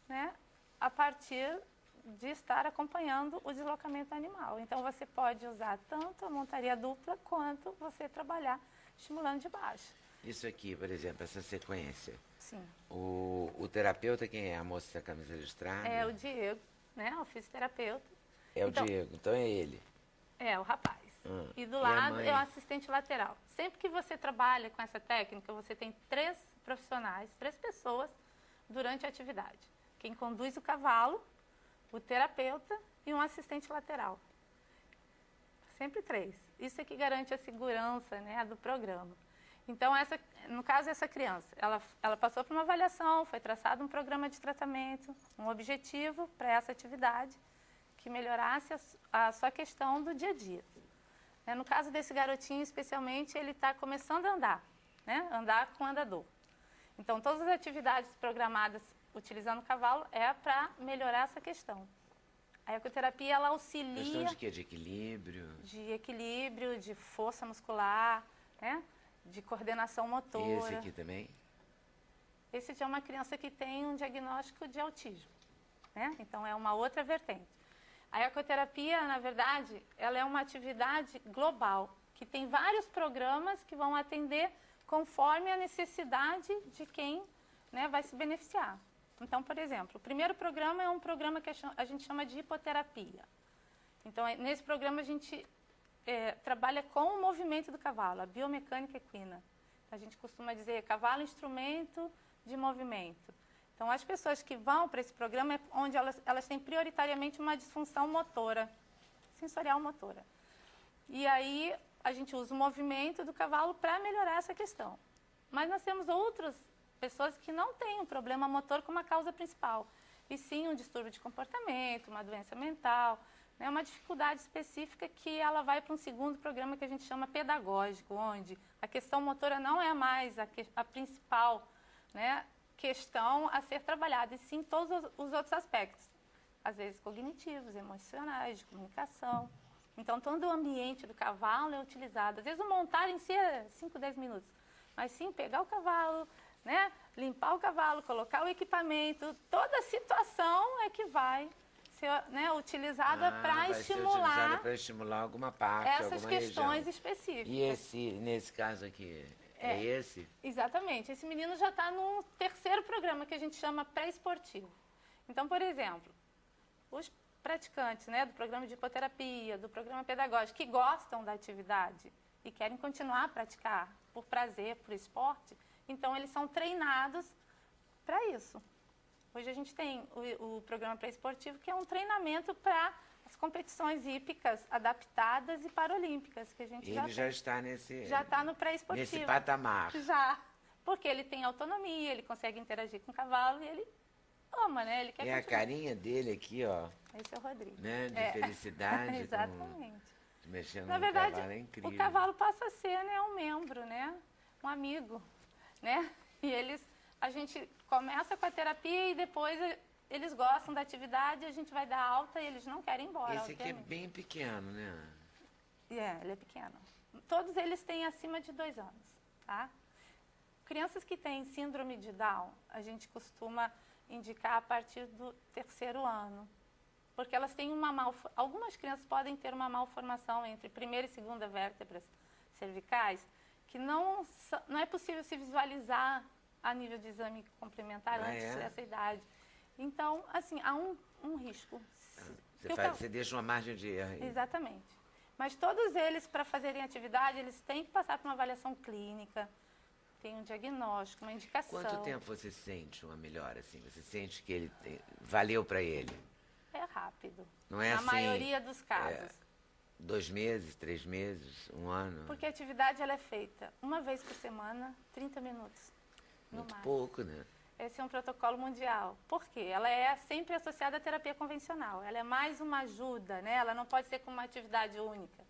né, a partir de estar acompanhando o deslocamento animal. Então, você pode usar tanto a montaria dupla quanto você trabalhar estimulando de baixo. Isso aqui, por exemplo, essa sequência. Sim. O terapeuta, quem é? A moça da camisa listrada? É o Diego, né, o fisioterapeuta. É o Diego, então é ele. É, o rapaz. E do E a lado mãe? é o assistente lateral. Sempre que você trabalha com essa técnica, você tem 3 profissionais, 3 pessoas durante a atividade. Quem conduz o cavalo, o terapeuta e um assistente lateral. Sempre 3. Isso é que garante a segurança, né, do programa. Então, no caso, essa criança, ela passou por uma avaliação, foi traçado um programa de tratamento, um objetivo para essa atividade que melhorasse a sua questão do dia a dia. No caso desse garotinho, especialmente, ele está começando a andar, né? Andar com andador. Então, todas as atividades programadas utilizando o cavalo é para melhorar essa questão. A ecoterapia, ela auxilia... Questão de quê? De equilíbrio? De equilíbrio, de força muscular, né? De coordenação motora. E esse aqui também? Esse já é uma criança que tem um diagnóstico de autismo, né? Então, é uma outra vertente. A ecoterapia, na verdade, ela é uma atividade global, que tem vários programas que vão atender conforme a necessidade de quem, né, vai se beneficiar. Então, por exemplo, o primeiro programa é um programa que a gente chama de hipoterapia. Então, nesse programa a gente trabalha com o movimento do cavalo, a biomecânica equina. A gente costuma dizer cavalo instrumento de movimento. Então, as pessoas que vão para esse programa é onde elas têm prioritariamente uma disfunção motora, sensorial motora. E aí, a gente usa o movimento do cavalo para melhorar essa questão. Mas nós temos outras pessoas que não têm um problema motor como a causa principal, e sim um distúrbio de comportamento, uma doença mental, É uma dificuldade específica que ela vai para um segundo programa que a gente chama pedagógico, onde a questão motora não é mais a principal, né, questão a ser trabalhada, e sim todos os outros aspectos, às vezes cognitivos, emocionais, de comunicação. Então, todo o ambiente do cavalo é utilizado. Às vezes, o montar em si é 5, 10 minutos, mas sim pegar o cavalo, né, limpar o cavalo, colocar o equipamento, toda a situação é que vai ser, né, utilizada para estimular alguma parte, essas alguma questões região. específicas. E nesse caso aqui, é esse? Exatamente. Esse menino já está no terceiro programa que a gente chama pré-esportivo. Então, por exemplo, os praticantes, né, do programa de hipoterapia, do programa pedagógico, que gostam da atividade e querem continuar a praticar por prazer, por esporte, então eles são treinados para isso. Hoje a gente tem o programa pré-esportivo, que é um treinamento para as competições hípicas adaptadas e paralímpicas, que a gente já está nesse... Já está no pré-esportivo. Nesse patamar. Já. Porque ele tem autonomia, ele consegue interagir com o cavalo e ele ama, né? Ele quer a carinha dele aqui, ó. Esse é o Rodrigo. Né? De felicidade. Exatamente. Mexendo Na no verdade, cavalo, é incrível. o cavalo passa a ser, né, um membro, né? Um amigo, né? E a gente começa com a terapia e depois eles gostam da atividade, a gente vai dar alta e eles não querem ir embora. Esse aqui é bem pequeno, né? Ele é pequeno. Todos eles têm acima de 2 anos, tá? Crianças que têm síndrome de Down, a gente costuma indicar a partir do 3º ano. Porque elas têm algumas crianças podem ter uma malformação entre primeira e segunda vértebras cervicais, que não é possível se visualizar a nível de exame complementar antes dessa idade. Então, assim, há um risco. Você deixa uma margem de erro aí. Exatamente. Mas todos eles, para fazerem atividade, eles têm que passar por uma avaliação clínica, tem um diagnóstico, uma indicação. Quanto tempo você sente uma melhora, assim? Você sente que ele valeu para ele? É rápido. Não é Na assim, maioria dos casos. 2 meses, 3 meses, 1 ano? Porque a atividade ela é feita uma vez por semana, 30 minutos. Muito pouco, né? Esse é um protocolo mundial. Por quê? Ela é sempre associada à terapia convencional. Ela é mais uma ajuda, né? Ela não pode ser como uma atividade única,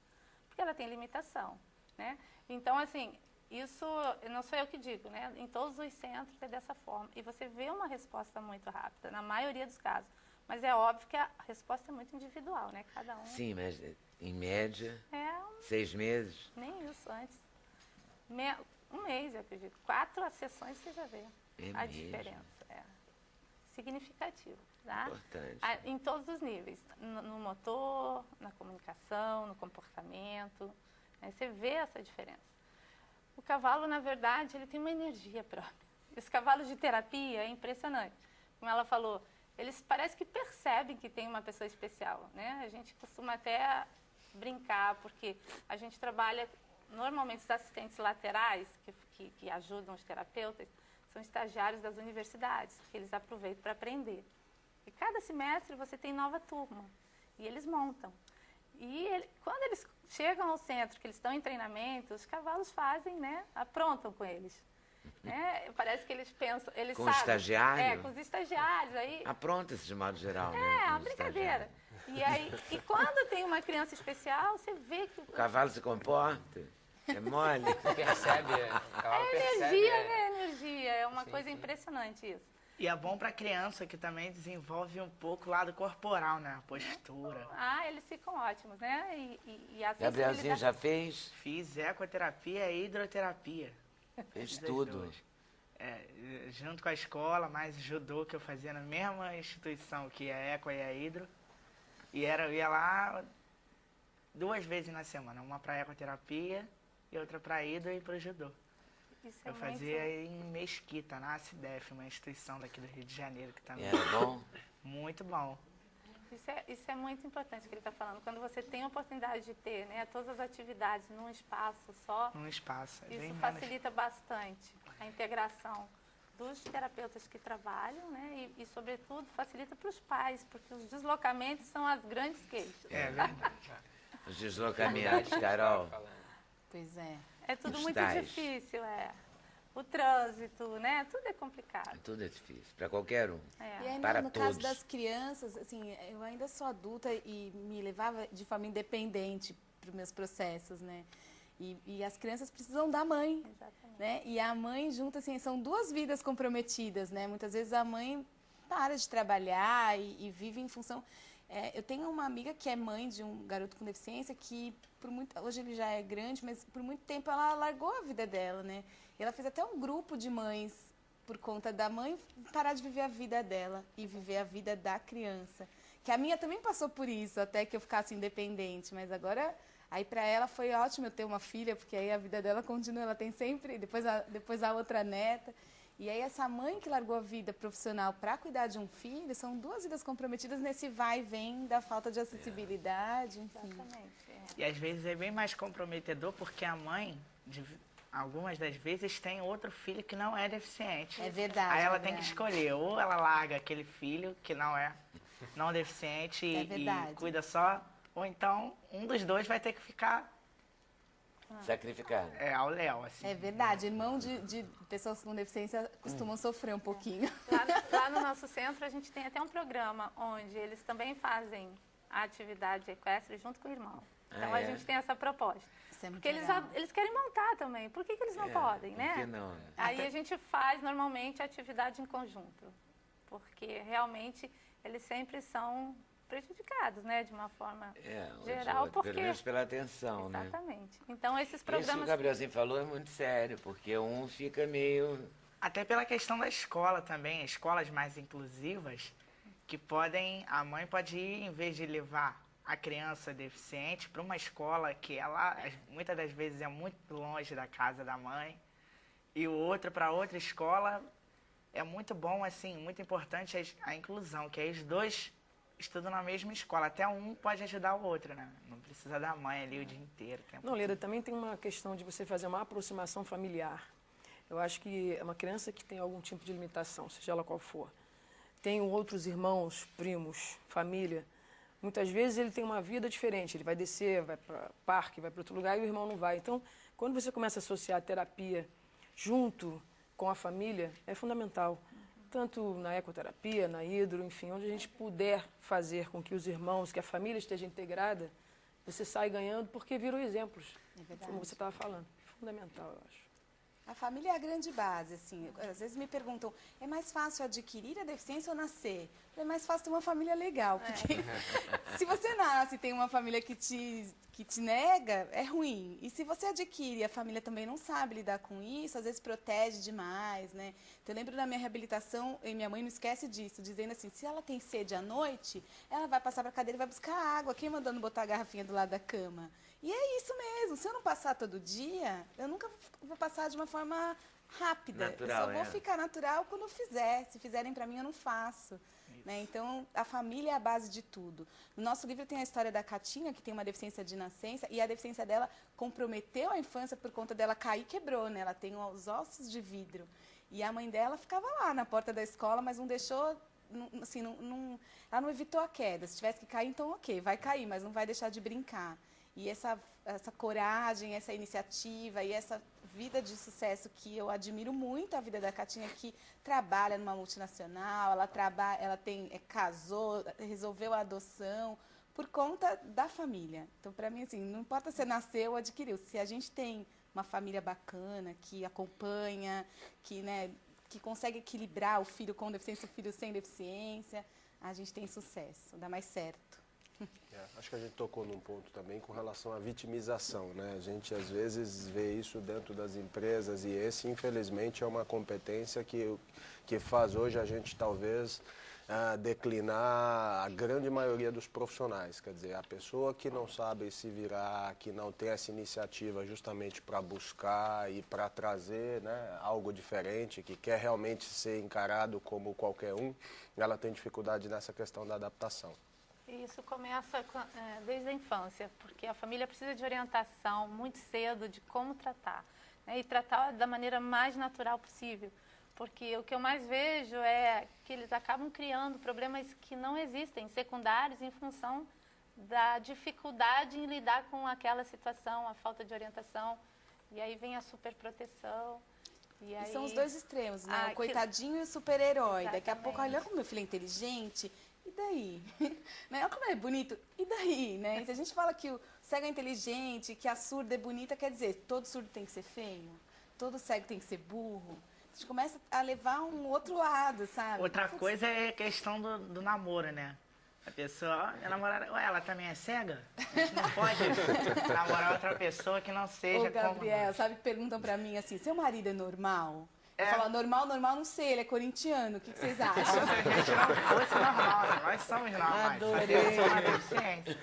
porque ela tem limitação, né? Então, assim, isso não sou eu que digo, né? Em todos os centros é dessa forma. E você vê uma resposta muito rápida, na maioria dos casos. Mas é óbvio que a resposta é muito individual, né? Cada um... Sim, mas em média, 6 meses? Nem isso, antes. 1 mês, eu acredito. 4 sessões você já vê a diferença. É significativo, tá? Importante. Em todos os níveis. No motor, na comunicação, no comportamento. Né? Você vê essa diferença. O cavalo, na verdade, ele tem uma energia própria. E os cavalos de terapia é impressionante. Como ela falou, eles parecem que percebem que tem uma pessoa especial, né? A gente costuma até brincar, porque a gente trabalha, normalmente os assistentes laterais, que ajudam os terapeutas, são estagiários das universidades, que eles aproveitam para aprender. E cada semestre você tem nova turma, e eles montam. E quando eles chegam ao centro, que eles estão em treinamento, os cavalos fazem, né? Aprontam com eles. Né? Parece que eles pensam, eles com sabem. Com estagiário? Com os estagiários. Aí... Apronta-se de modo geral, né? É, uma brincadeira. E quando tem uma criança especial, você vê que... O cavalo se comporta, é mole. Você percebe, a energia, né? Energia, é uma coisa impressionante isso. E é bom para criança que também desenvolve um pouco o lado corporal, né? A postura. Eles ficam ótimos, né? E a Gabrielzinho já fez? Fiz ecoterapia e hidroterapia. Fez tudo. Junto com a escola, mais judô que eu fazia na mesma instituição que a eco e a hidro. E eu ia lá 2 vezes na semana, uma para ecoterapia e outra para hidro e para o judô. Eu fazia em Mesquita, na ACDEF, uma instituição daqui do Rio de Janeiro que também. Era bom? Muito bom. Isso é muito importante que ele está falando. Quando você tem a oportunidade de ter, né, todas as atividades num espaço só, isso facilita bastante a integração dos terapeutas que trabalham, né, e sobretudo, facilita para os pais, porque os deslocamentos são as grandes queixas. É verdade. Os deslocamentos, Carol. Pois é. É tudo muito difícil, o trânsito, né? Tudo é complicado. Tudo é difícil, para qualquer um. E aí, Para no caso todos. das crianças, assim, eu ainda sou adulta e me levava de forma independente para os meus processos, né? E as crianças precisam da mãe, Exatamente. né? E a mãe junto, assim, são duas vidas comprometidas, né? Muitas vezes a mãe para de trabalhar e vive em função... eu tenho uma amiga que é mãe de um garoto com deficiência que, hoje ele já é grande, mas por muito tempo ela largou a vida dela, né? E ela fez até um grupo de mães por conta da mãe parar de viver a vida dela e viver a vida da criança. Que a minha também passou por isso, até que eu ficasse independente, mas agora... Aí para ela foi ótimo eu ter uma filha, porque aí a vida dela continua, ela tem sempre, depois a outra neta. E aí essa mãe que largou a vida profissional para cuidar de um filho, são duas vidas comprometidas nesse vai e vem da falta de acessibilidade, enfim. Exatamente. E às vezes é bem mais comprometedor porque a mãe, algumas das vezes, tem outro filho que não é deficiente. É verdade. Aí ela é tem que verdade. escolher, ou ela larga aquele filho que não é deficiente É e verdade. cuida só, ou então um dos dois vai ter que ficar Sacrificado. ao léu, assim. É verdade, irmão de pessoas com deficiência costumam sofrer um pouquinho. Lá no nosso centro, a gente tem até um programa onde eles também fazem a atividade equestre junto com o irmão. Então, a gente tem essa proposta. Isso é muito Porque legal. eles querem montar também. Por que eles não podem, né? Por que não? Né? Aí a gente faz, normalmente, a atividade em conjunto. Porque, realmente, eles sempre são prejudicados, né? De uma forma geral, porque... Pelo menos pela atenção, né? Exatamente. Então, esses Isso que programas... o Gabrielzinho falou é muito sério, porque um fica meio... Até pela questão da escola também, escolas mais inclusivas, que a mãe pode ir, em vez de levar a criança deficiente para uma escola que ela, muitas das vezes, é muito longe da casa da mãe, e o outro para outra escola, é muito bom, assim, muito importante a inclusão, que aí os dois estudam na mesma escola, até um pode ajudar o outro, né? Não precisa da mãe ali o dia inteiro. Não, Leda, também tem uma questão de você fazer uma aproximação familiar. Eu acho que é uma criança que tem algum tipo de limitação, seja ela qual for. Tem outros irmãos, primos, família. Muitas vezes ele tem uma vida diferente. Ele vai descer, vai para parque, vai para outro lugar e o irmão não vai. Então, quando você começa a associar a terapia junto com a família, é fundamental. Tanto na ecoterapia, na hidro, enfim, onde a gente puder fazer com que os irmãos, que a família esteja integrada, você sai ganhando porque viram exemplos. É verdade. Como você estava falando. É fundamental, eu acho. A família é a grande base, assim. Às vezes me perguntam, é mais fácil adquirir a deficiência ou nascer? É mais fácil ter uma família legal, porque se você nasce e tem uma família que te nega, é ruim. E se você adquire e a família também não sabe lidar com isso, às vezes protege demais, né? Então, eu lembro da minha reabilitação, e minha mãe não esquece disso, dizendo assim, se ela tem sede à noite, ela vai passar para a cadeira e vai buscar água. Quem mandando botar a garrafinha do lado da cama? E é isso mesmo, se eu não passar todo dia, eu nunca vou passar de uma forma rápida. Natural, eu só vou é. ficar natural quando eu fizer. Se fizerem para mim, eu não faço. Né? Então, a família é a base de tudo. No nosso livro tem a história da Catinha, que tem uma deficiência de nascença, e a deficiência dela comprometeu a infância por conta dela cair e quebrou, né? Ela tem os ossos de vidro. E a mãe dela ficava lá na porta da escola, mas não deixou... Assim, ela não evitou a queda. Se tivesse que cair, então ok, vai cair, mas não vai deixar de brincar. E essa coragem, essa iniciativa e essa vida de sucesso que eu admiro muito a vida da Catinha, que trabalha numa multinacional, ela casou, resolveu a adoção por conta da família. Então, para mim, assim, não importa se nasceu ou adquiriu. Se a gente tem uma família bacana, que acompanha, que consegue equilibrar o filho com deficiência e o filho sem deficiência, a gente tem sucesso, dá mais certo. Acho que a gente tocou num ponto também com relação à vitimização, né? A gente às vezes vê isso dentro das empresas e esse, infelizmente, é uma competência que faz hoje a gente talvez declinar a grande maioria dos profissionais. Quer dizer, a pessoa que não sabe se virar, que não tem essa iniciativa justamente para buscar e para trazer, né, algo diferente, que quer realmente ser encarado como qualquer um, ela tem dificuldade nessa questão da adaptação. Isso começa desde a infância, porque a família precisa de orientação muito cedo de como tratar, né? E tratar da maneira mais natural possível, porque o que eu mais vejo é que eles acabam criando problemas que não existem, secundários, em função da dificuldade em lidar com aquela situação, a falta de orientação, e aí vem a superproteção. E E aí, são os dois extremos, né? Ah, O coitadinho e o super-herói. Daqui a pouco, Exatamente. olha como meu filho é inteligente. E daí? Né? Olha como ele é bonito. E daí, né? E se a gente fala que o cego é inteligente, que a surda é bonita, quer dizer, todo surdo tem que ser feio? Todo cego tem que ser burro? A gente começa a levar um outro lado, sabe? Outra Putz, coisa é a questão do namoro, né? A pessoa, ó, minha namorada, ué, ela também é cega? A gente não pode namorar outra pessoa que não seja Ô, Gabriel, como sabe que perguntam pra mim assim, seu marido é normal? Eu É. falo, normal, não sei, ele é corintiano, o que vocês acham? Se a gente não fosse normal, né? Nós somos normais. Adorei. Só temos uma deficiência.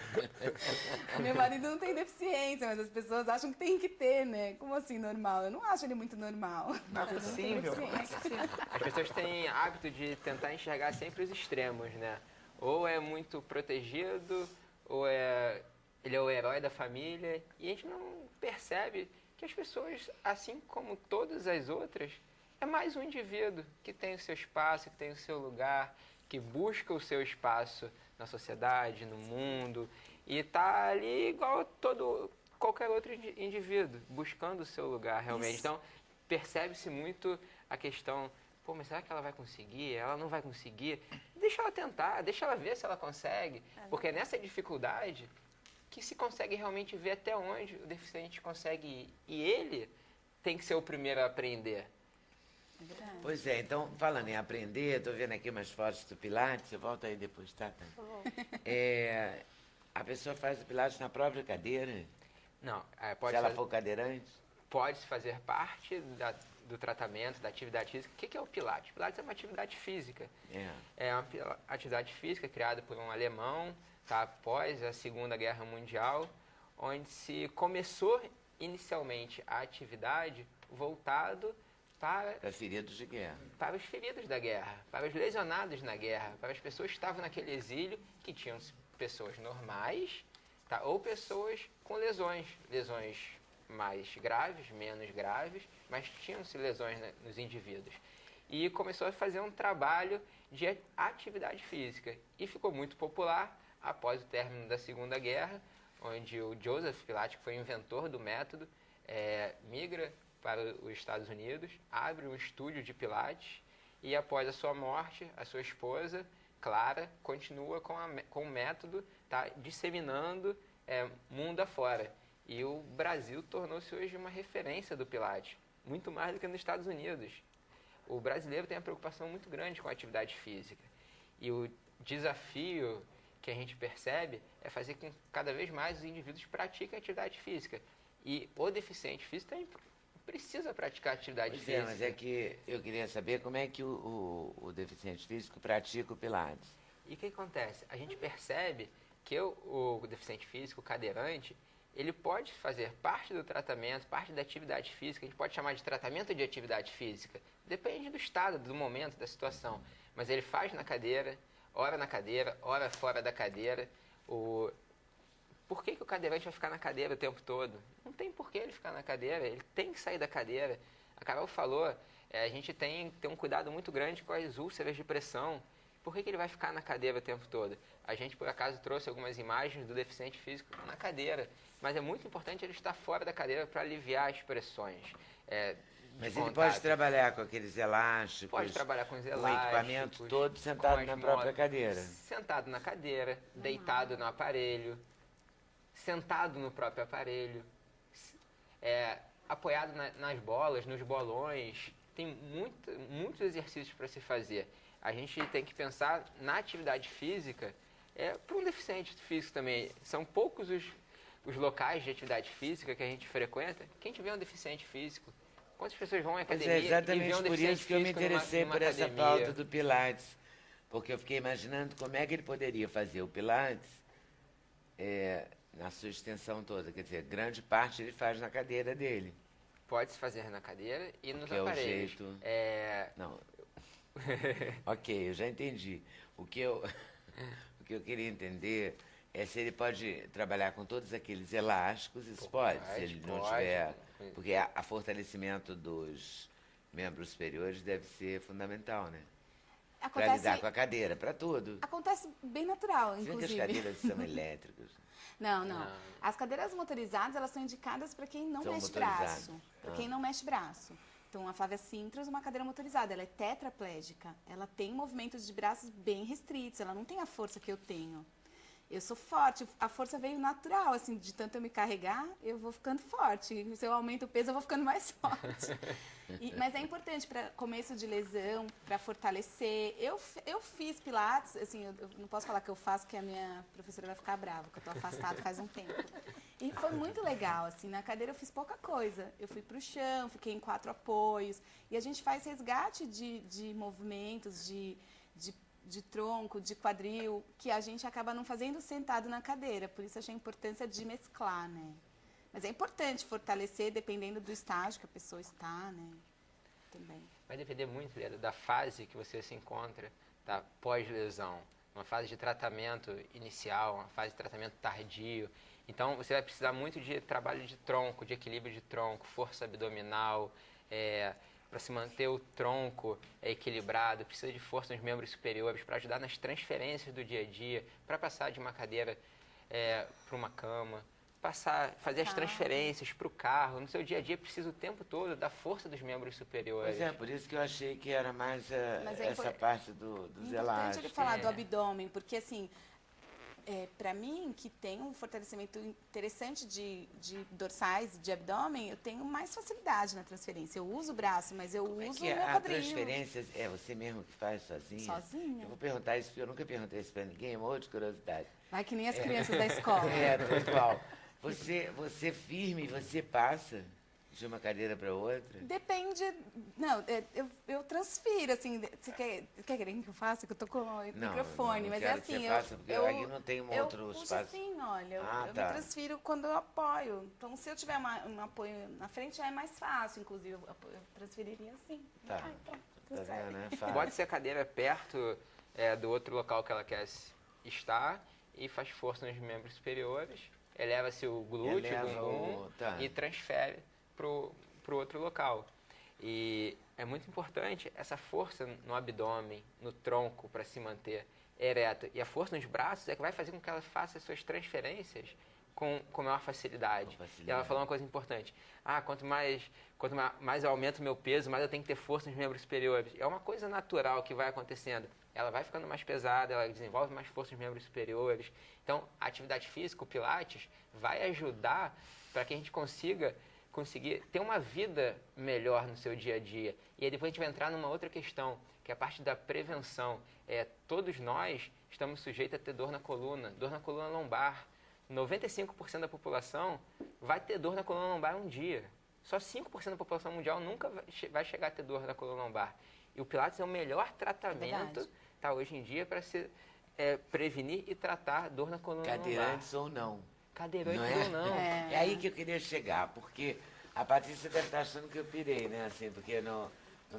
Meu marido não tem deficiência, mas as pessoas acham que tem que ter, né? Como assim normal? Eu não acho ele muito normal. Não é Ele tem possível. deficiência. As pessoas têm hábito de tentar enxergar sempre os extremos, né? Ou é muito protegido, ou ele é o herói da família. E a gente não percebe que as pessoas, assim como todas as outras, é mais um indivíduo que tem o seu espaço, que tem o seu lugar, que busca o seu espaço na sociedade, no mundo, e está ali igual a qualquer outro indivíduo, buscando o seu lugar realmente. Isso. Então, percebe-se muito a questão, pô, mas será que ela vai conseguir? Ela não vai conseguir? Deixa ela tentar, deixa ela ver se ela consegue, porque é nessa dificuldade que se consegue realmente ver até onde o deficiente consegue ir. E ele tem que ser o primeiro a aprender. É verdade. Pois é, então, falando em aprender, estou vendo aqui umas fotos do Pilates, eu volto aí depois, tá? A pessoa faz o Pilates na própria cadeira, Não, se ela for cadeirante? pode fazer parte do tratamento, da atividade física. O que é o Pilates? Pilates é uma atividade física. É uma atividade física criada por um alemão, tá, após a Segunda Guerra Mundial, onde se começou inicialmente a atividade voltado Para feridos de guerra. para os feridos da guerra, para os lesionados na guerra, para as pessoas que estavam naquele exílio, que tinham pessoas normais, tá, ou pessoas com lesões mais graves, menos graves, mas tinham-se lesões nos indivíduos. E começou a fazer um trabalho de atividade física. E ficou muito popular após o término da Segunda Guerra, onde o Joseph Pilates, que foi o inventor do método, migra para os Estados Unidos, abre um estúdio de Pilates e após a sua morte, a sua esposa, Clara, continua com o método, tá, disseminando mundo afora. E o Brasil tornou-se hoje uma referência do Pilates, muito mais do que nos Estados Unidos. O brasileiro tem uma preocupação muito grande com a atividade física. E o desafio que a gente percebe é fazer com que cada vez mais os indivíduos pratiquem atividade física. E o deficiente físico também precisa praticar atividade Pois física. mas é que eu queria saber como é que o deficiente físico pratica o Pilates. E o que acontece? A gente percebe que o deficiente físico, o cadeirante, ele pode fazer parte do tratamento, parte da atividade física, a gente pode chamar de tratamento de atividade física. Depende do estado, do momento, da situação. Mas ele faz na cadeira, ora fora da cadeira. Por que o cadeirante vai ficar na cadeira o tempo todo? Não tem por que ele ficar na cadeira, ele tem que sair da cadeira. A Carol falou, a gente tem que ter um cuidado muito grande com as úlceras de pressão. Por que ele vai ficar na cadeira o tempo todo? A gente, por acaso, trouxe algumas imagens do deficiente físico na cadeira, mas é muito importante ele estar fora da cadeira para aliviar as pressões. Mas ele pode trabalhar com aqueles elásticos, Pode trabalhar com os com o elásticos, equipamento todo sentado com na as própria molas. cadeira. Sentado na cadeira, deitado no aparelho, sentado no próprio aparelho, apoiado nas bolas, nos bolões. Tem muitos exercícios para se fazer. A gente tem que pensar na atividade física para um deficiente físico também. São poucos os locais de atividade física que a gente frequenta. Quem tiver um deficiente físico, quantas pessoas vão à Mas academia é e vê exatamente um por deficiente isso que eu me físico numa interessei por essa academia? pauta do Pilates. Porque eu fiquei imaginando como é que ele poderia fazer o Pilates na sua extensão toda. Quer dizer, grande parte ele faz na cadeira dele. Pode-se fazer na cadeira e nos Que é o aparelhos. jeito... Não. Ok, eu já entendi. O que eu queria entender é se ele pode trabalhar com todos aqueles elásticos, isso pode, se ele não pode. tiver... Porque a fortalecimento dos membros superiores deve ser fundamental, né? Para lidar com a cadeira, para tudo. Acontece bem natural, Se bem que as inclusive. cadeiras são elétricas. Não. Não. As cadeiras motorizadas, elas são indicadas para quem não São mexe motorizadas. braço. Para quem não mexe braço. Então, a Flávia Sintra usa uma cadeira motorizada, ela é tetraplégica, ela tem movimentos de braços bem restritos, ela não tem a força que eu tenho. Eu sou forte, a força veio natural, assim, de tanto eu me carregar, eu vou ficando forte. Se eu aumento o peso, eu vou ficando mais forte. Mas é importante para começo de lesão, para fortalecer. Eu fiz pilates, assim, eu não posso falar que eu faço, que a minha professora vai ficar brava, que eu estou afastada faz um tempo. E foi muito legal, assim, na cadeira eu fiz pouca coisa. Eu fui para o chão, fiquei em 4 apoios, e a gente faz resgate de movimentos, de tronco, de quadril, que a gente acaba não fazendo sentado na cadeira. Por isso eu achei a importância de mesclar, né? Mas é importante fortalecer dependendo do estágio que a pessoa está, né? Também. Vai depender muito, Leda, da fase que você se encontra, da pós-lesão. Uma fase de tratamento inicial, uma fase de tratamento tardio. Então, você vai precisar muito de trabalho de tronco, de equilíbrio de tronco, força abdominal, para se manter o tronco equilibrado, precisa de força nos membros superiores, para ajudar nas transferências do dia a dia, para passar de uma cadeira para uma cama, fazer as transferências para o carro. No seu dia a dia precisa o tempo todo da força dos membros superiores. Pois é, por isso que eu achei que era mais essa parte dos elásticos. É importante ele falar do abdômen, porque assim, para mim, que tem um fortalecimento interessante de dorsais, de abdômen, eu tenho mais facilidade na transferência. Eu uso o braço, mas eu uso o meu a quadril. transferência é você mesmo que faz sozinha? Sozinha. Eu vou perguntar isso, porque eu nunca perguntei isso para ninguém, é uma outra curiosidade. Vai que nem as crianças da escola. Total. Você firme, você passa de uma cadeira para outra? Depende. Não, eu transfiro, assim. Você quer querer que eu faça? Que eu tô com o microfone, mas é assim. Que você faça, porque eu aqui não tem um outro puxo espaço. Assim, olha, eu me tá. transfiro quando eu apoio. Então, se eu tiver um apoio na frente, já é mais fácil, inclusive. Eu transferiria assim. Tá. Pronto, Tá vendo, né? Fácil. Pode ser a cadeira perto do outro local que ela quer estar e faz força nos membros superiores, eleva-se o glúteo, o bumbum e transfere para o outro local. E é muito importante essa força no abdômen, no tronco, para se manter ereto. E a força nos braços é que vai fazer com que ela faça as suas transferências com maior facilidade. E ela falou uma coisa importante. Quanto mais eu aumento o meu peso, mais eu tenho que ter força nos membros superiores. É uma coisa natural que vai acontecendo. Ela vai ficando mais pesada, ela desenvolve mais força nos membros superiores. Então, a atividade física, o Pilates, vai ajudar para que a gente conseguir ter uma vida melhor no seu dia a dia. E aí depois a gente vai entrar numa outra questão, que é a parte da prevenção. Todos nós estamos sujeitos a ter dor na coluna lombar. 95% da população vai ter dor na coluna lombar um dia. Só 5% da população mundial nunca vai chegar a ter dor na coluna lombar. E o Pilates é o melhor tratamento hoje em dia para se prevenir e tratar dor na coluna lombar. Cadeirantes ou não. Cadeirantes ou não. É aí que eu queria chegar, porque a Patrícia deve estar achando que eu pirei, né? Assim, porque não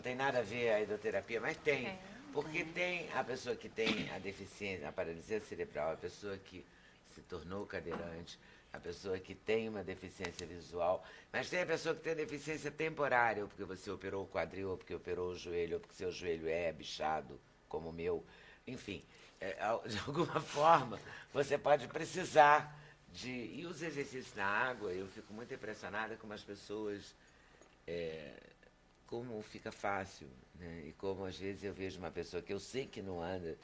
tem nada a ver a hidroterapia, mas tem. Porque tem a pessoa que tem a deficiência, a paralisia cerebral, a pessoa que se tornou cadeirante, a pessoa que tem uma deficiência visual, mas tem a pessoa que tem deficiência temporária, ou porque você operou o quadril, ou porque operou o joelho, ou porque seu joelho é bichado, como o meu. Enfim, de alguma forma, você pode precisar e os exercícios na água, eu fico muito impressionada como as pessoas, como fica fácil, né? E como às vezes eu vejo uma pessoa que eu sei que não anda,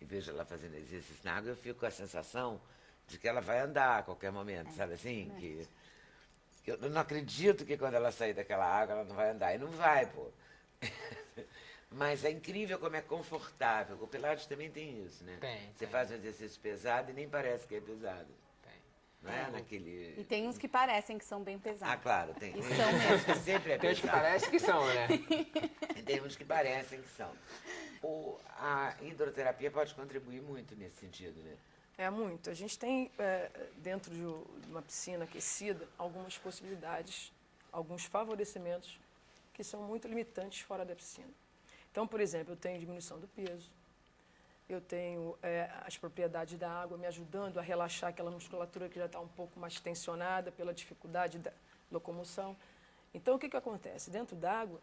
e vejo ela fazendo exercício na água, eu fico com a sensação de que ela vai andar a qualquer momento, sabe assim? Que eu não acredito que quando ela sair daquela água ela não vai andar, e não vai, pô. Mas é incrível como é confortável. O Pilates também tem isso, né? Você faz um exercício pesado e nem parece que é pesado. Não é naquele... E tem uns que parecem que são bem pesados. Claro, tem. E são mesmo. Que sempre é Tem uns que parecem que são, né? E tem uns que parecem que são. A hidroterapia pode contribuir muito nesse sentido, né? Muito. A gente tem, dentro de uma piscina aquecida, algumas possibilidades, alguns favorecimentos que são muito limitantes fora da piscina. Então, por exemplo, eu tenho diminuição do peso, eu tenho as propriedades da água me ajudando a relaxar aquela musculatura que já está um pouco mais tensionada pela dificuldade da locomoção. Então, o que acontece? Dentro d'água,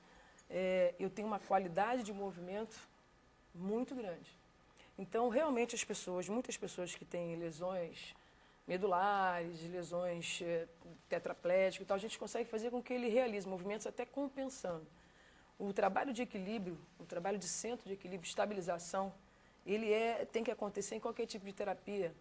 eu tenho uma qualidade de movimento muito grande. Então, realmente, muitas pessoas que têm lesões medulares, lesões tetraplégicas e tal, a gente consegue fazer com que ele realize movimentos até compensando. O trabalho de equilíbrio, o trabalho de centro de equilíbrio, estabilização, ele tem que acontecer em qualquer tipo de terapia,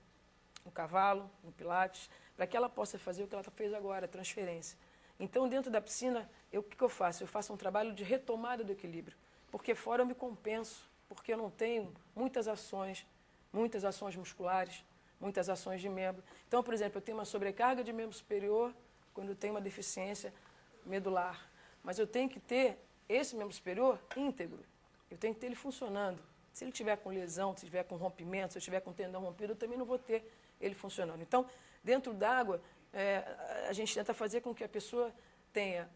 no cavalo, no pilates, para que ela possa fazer o que ela fez agora, a transferência. Então, dentro da piscina, o que eu faço? Eu faço um trabalho de retomada do equilíbrio, porque fora eu me compenso, porque eu não tenho muitas ações musculares, muitas ações de membro. Então, por exemplo, eu tenho uma sobrecarga de membro superior quando eu tenho uma deficiência medular, mas eu tenho que ter esse membro superior íntegro, eu tenho que ter ele funcionando. Se ele tiver com lesão, se tiver com rompimento, se eu tiver com tendão rompido, eu também não vou ter ele funcionando. Então, dentro d'água, a gente tenta fazer com que a pessoa tenha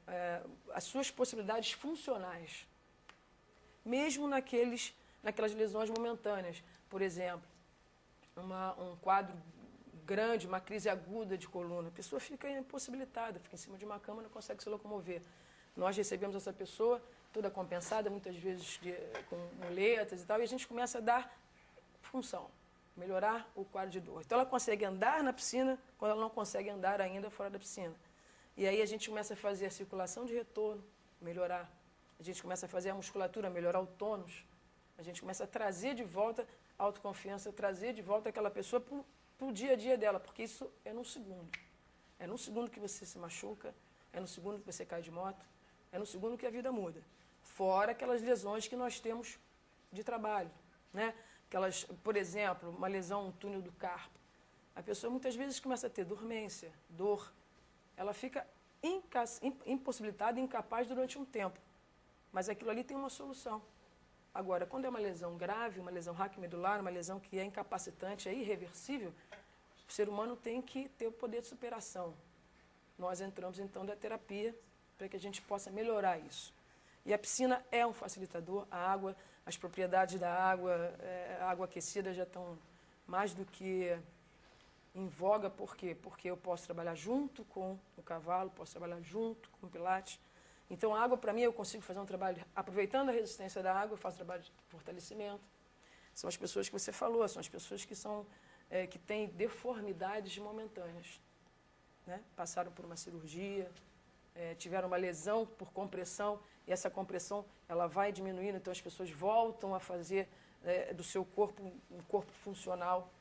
as suas possibilidades funcionais, mesmo naquelas lesões momentâneas. Por exemplo, um quadro grande, uma crise aguda de coluna, a pessoa fica impossibilitada, fica em cima de uma cama e não consegue se locomover. Nós recebemos essa pessoa toda compensada, muitas vezes com muletas e tal, e a gente começa a dar função, melhorar o quadro de dor. Então, ela consegue andar na piscina quando ela não consegue andar ainda fora da piscina. E aí a gente começa a fazer a circulação de retorno, melhorar. A gente começa a fazer a musculatura, melhorar o tônus. A gente começa a trazer de volta a autoconfiança, trazer de volta aquela pessoa para o dia a dia dela, porque isso é num segundo. É num segundo que você se machuca, é num segundo que você cai de moto, é num segundo que a vida muda. Fora aquelas lesões que nós temos de trabalho, né? Aquelas, por exemplo, uma lesão no túnel do carpo. A pessoa muitas vezes começa a ter dormência, dor. Ela fica impossibilitada e incapaz durante um tempo. Mas aquilo ali tem uma solução. Agora, quando é uma lesão grave, uma lesão raquimedular, uma lesão que é incapacitante, é irreversível, o ser humano tem que ter o poder de superação. Nós entramos, então, da terapia para que a gente possa melhorar isso. E a piscina é um facilitador, a água, as propriedades da água, a água aquecida já estão mais do que em voga. Por quê? Porque eu posso trabalhar junto com o cavalo, posso trabalhar junto com o pilates. Então, a água, para mim, eu consigo fazer um trabalho, aproveitando a resistência da água, eu faço trabalho de fortalecimento. São as pessoas que você falou, são as pessoas que têm deformidades momentâneas, né? Passaram por uma cirurgia, tiveram uma lesão por compressão, e essa compressão ela vai diminuindo, então as pessoas voltam a fazer do seu corpo um corpo funcional.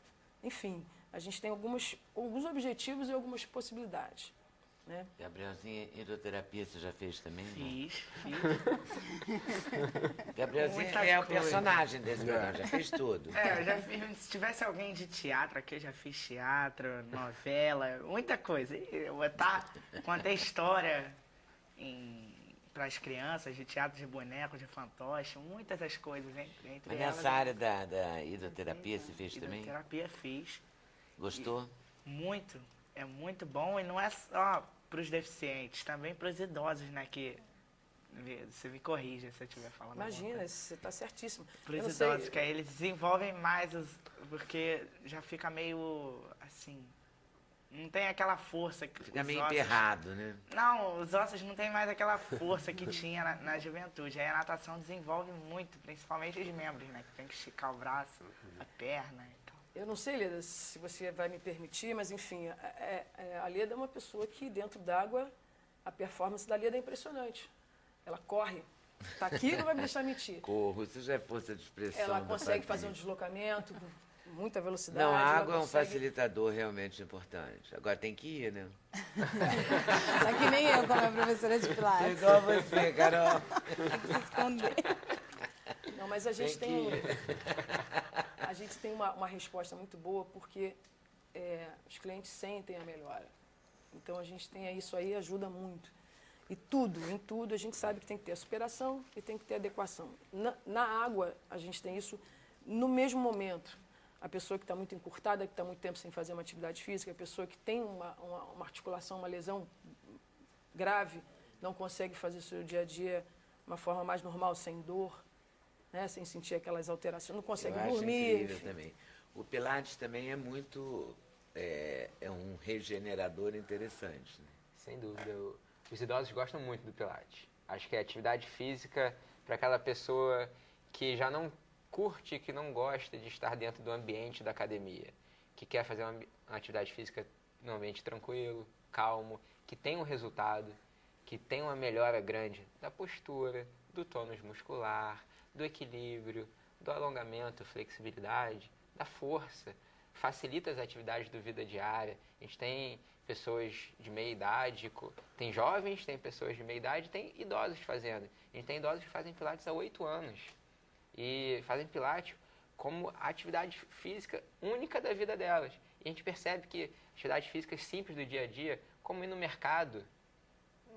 Enfim, a gente tem alguns objetivos e algumas possibilidades, né? Gabrielzinha, hidroterapia você já fez também? Fiz. Gabrielzinha Muita é o coisa. personagem desse programa, já fez tudo. Eu já fiz, se tivesse alguém de teatro aqui, eu já fiz teatro, novela, muita coisa. E eu contei história para as crianças, de teatro de boneco, de fantoche, muitas das coisas. Entre Mas elas, nessa área da hidroterapia você fez também? Hidroterapia fiz. Gostou? Muito. É muito bom e não é só para os deficientes, também para os idosos, né? Que você me corrige se eu estiver falando. Imagina, você está certíssimo. Para os idosos, que aí eles desenvolvem mais, porque já fica meio assim. Não tem aquela força que Fica os meio ossos... emperrado, né? Não, os ossos não tem mais aquela força que tinha na juventude. Aí a natação desenvolve muito, principalmente os membros, né? Que tem que esticar o braço, a perna e tal. Eu não sei, Leda, se você vai me permitir, mas enfim, a Leda é uma pessoa que dentro d'água, a performance da Leda é impressionante. Ela corre, está aqui e não vai me deixar mentir. Corro, isso já é força de expressão. Ela da consegue parte fazer um dele. deslocamento com muita velocidade. Não, a ela água é um consegue- facilitador realmente importante. Agora tem que ir, né? Tá que nem eu, como a professora de Pilates. Igual você, Carol. Tem que se esconder. Não, mas a gente Tem tem, que ir. a gente tem uma resposta muito boa porque os clientes sentem a melhora. Então a gente tem isso aí, ajuda muito. E em tudo, a gente sabe que tem que ter a superação e tem que ter a adequação. Na água, a gente tem isso no mesmo momento. A pessoa que está muito encurtada, que está muito tempo sem fazer uma atividade física, a pessoa que tem uma articulação, uma lesão grave, não consegue fazer o seu dia a dia de uma forma mais normal, sem dor, né, sem sentir aquelas alterações, não consegue Eu acho dormir. incrível Enfim. também. O Pilates também é muito... É um regenerador interessante, né? Sem dúvida. Os idosos gostam muito do Pilates. Acho que é atividade física para aquela pessoa que já não curte, que não gosta de estar dentro do ambiente da academia, que quer fazer uma atividade física num ambiente tranquilo, calmo, que tem um resultado, que tem uma melhora grande da postura, do tônus muscular, do equilíbrio, do alongamento, flexibilidade, da força, facilita as atividades do vida diária. A gente tem pessoas de meia idade, tem jovens, tem pessoas de meia idade, tem idosos fazendo. A gente tem idosos que fazem pilates há 8 anos e fazem pilates como a atividade física única da vida delas. E a gente percebe que atividades físicas simples do dia a dia, como ir no mercado,